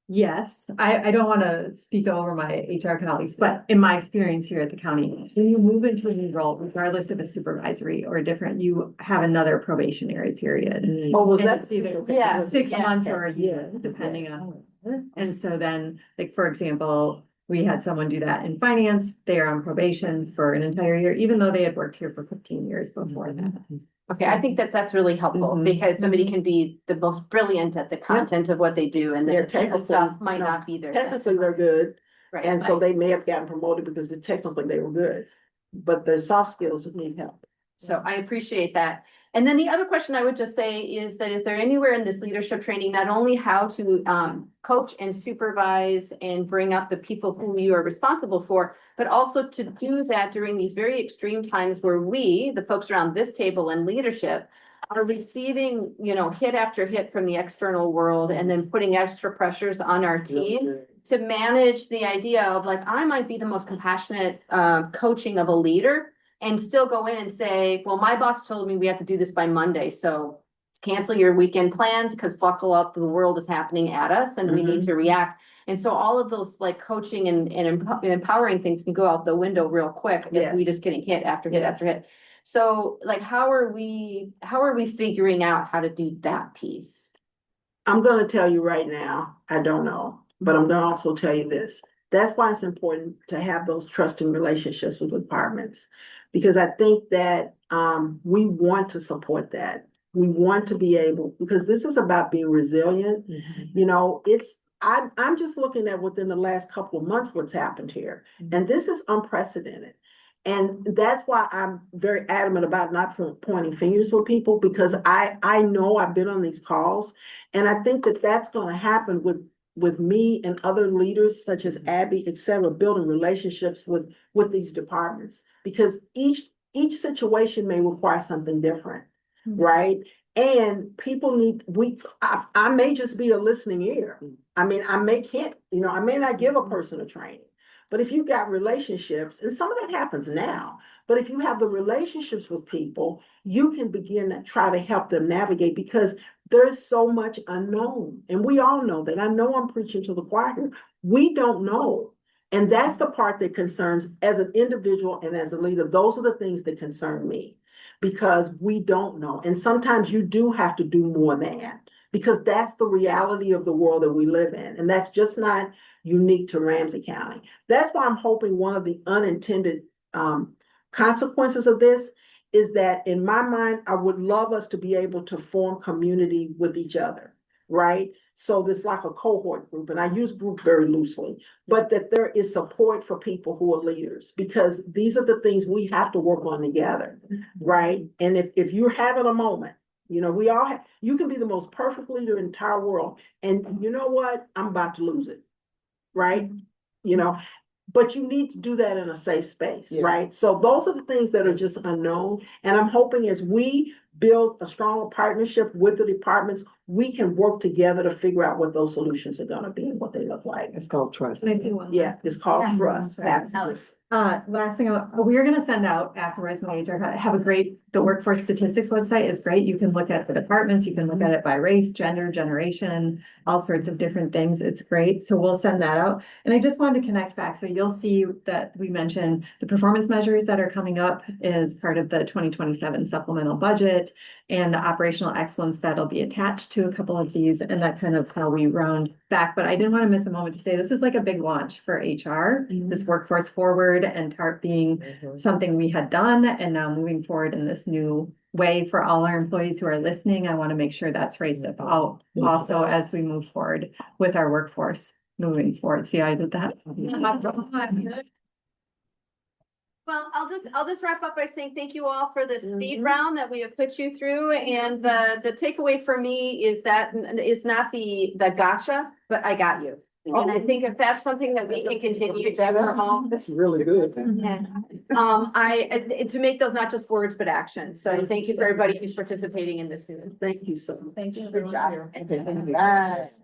Speaker 5: Yes, I don't want to speak over my HR colleagues, but in my experience here at the county, when you move into a new role, regardless if it's supervisory or different, you have another probationary period.
Speaker 1: Oh, was
Speaker 5: And
Speaker 1: that
Speaker 5: it's either
Speaker 2: Yeah,
Speaker 5: 6
Speaker 2: yeah.
Speaker 5: months or a year, depending on. And so then, like, for example, we had someone do that in finance. They are on probation for an entire year, even though they had worked here for 15 years before that.
Speaker 2: Okay, I think that's really helpful because somebody can be the most brilliant at the content of what they do and
Speaker 1: Their
Speaker 2: the technical
Speaker 1: technical,
Speaker 2: stuff might
Speaker 1: you know,
Speaker 2: not be their thing.
Speaker 1: Technically, they're good.
Speaker 2: Right,
Speaker 1: And so
Speaker 2: right.
Speaker 1: they may have gotten promoted because technically they were good, but their soft skills need help.
Speaker 2: So I appreciate that. And then the other question I would just say is that, is there anywhere in this leadership training, not only how to coach and supervise and bring up the people who you are responsible for, but also to do that during these very extreme times where we, the folks around this table and leadership, are receiving, you know, hit after hit from the external world and then putting extra pressures on our team to manage the idea of like, I might be the most compassionate coaching of a leader and still go in and say, well, my boss told me we have to do this by Monday, so cancel your weekend plans because buckle up, the world is happening at us and we need to react. And so all of those like coaching and empowering things can go out the window real quick if we just getting hit after hit after hit. So like, how are we figuring out how to do that piece?
Speaker 1: I'm gonna tell you right now, I don't know, but I'm gonna also tell you this. That's why it's important to have those trusting relationships with departments. Because I think that we want to support that. We want to be able, because this is about being resilient. You know, I'm just looking at within the last couple of months what's happened here. And this is unprecedented. And that's why I'm very adamant about not pointing fingers with people, because I know I've been on these calls, and I think that that's going to happen with me and other leaders such as Abby, et cetera, building relationships with these departments, because each each situation may require something different,
Speaker 5: Mhm.
Speaker 1: right? And people I may just be a listening ear. I mean, I may not give a person a training. But if you've got relationships, and some of that happens now, but if you have the relationships with people, you can begin to try to help them navigate because there's so much unknown. And we all know that. I know I'm preaching to the choir. We don't know. And that's the part that concerns as an individual and as a leader. Those are the things that concern me because we don't know. And sometimes you do have to do more than because that's the reality of the world that we live in. And that's just not unique to Ramsey County. That's why I'm hoping one of the unintended consequences of this is that in my mind, I would love us to be able to form community with each other, right? So this like a cohort group, and I use group very loosely, but that there is support for people who are leaders because these are the things we have to work on together, right? And if you're having a moment, we all have, you can be the most perfect leader in the entire world. And you know what? I'm about to lose it, right? But you need to do that in a safe space,
Speaker 8: Yeah.
Speaker 1: right? So those are the things that are just unknown. And I'm hoping as we build a stronger partnership with the departments, we can work together to figure out what those solutions are gonna be and what they look like.
Speaker 8: It's called trust.
Speaker 5: Can I say one
Speaker 1: Yeah,
Speaker 5: last
Speaker 1: it's called
Speaker 2: Yes.
Speaker 1: trust. Absolutely.
Speaker 5: Last thing, we're gonna send out afterwards, major, the workforce statistics website is great. You can look at the departments, you can look at it by race, gender, generation, all sorts of different things. It's great. So we'll send that out. And I just wanted to connect back. So you'll see that we mentioned the performance measures that are coming up as part of the 2027 supplemental budget and the operational excellence that'll be attached to a couple of these, and that kind of how we round back. But I didn't want to miss a moment to say this is like a big launch for HR, this workforce forward and TARP being something we had done and now moving forward in this new way for all our employees who are listening. I want to make sure that's raised up also as we move forward with our workforce moving forward. See, I did that.
Speaker 2: Well, I'll just wrap up by saying thank you all for this speed round that we have put you through. And the takeaway for me is that is not the gotcha, but I got you. And I think if that's something that we can continue to promote.
Speaker 8: That's really good.
Speaker 2: Yeah. To make those not just words, but actions. So thank you for everybody who's participating in this.
Speaker 1: Thank you so much.
Speaker 2: Thank you.
Speaker 12: Good job.
Speaker 8: Okay, thank you.
Speaker 12: Yes.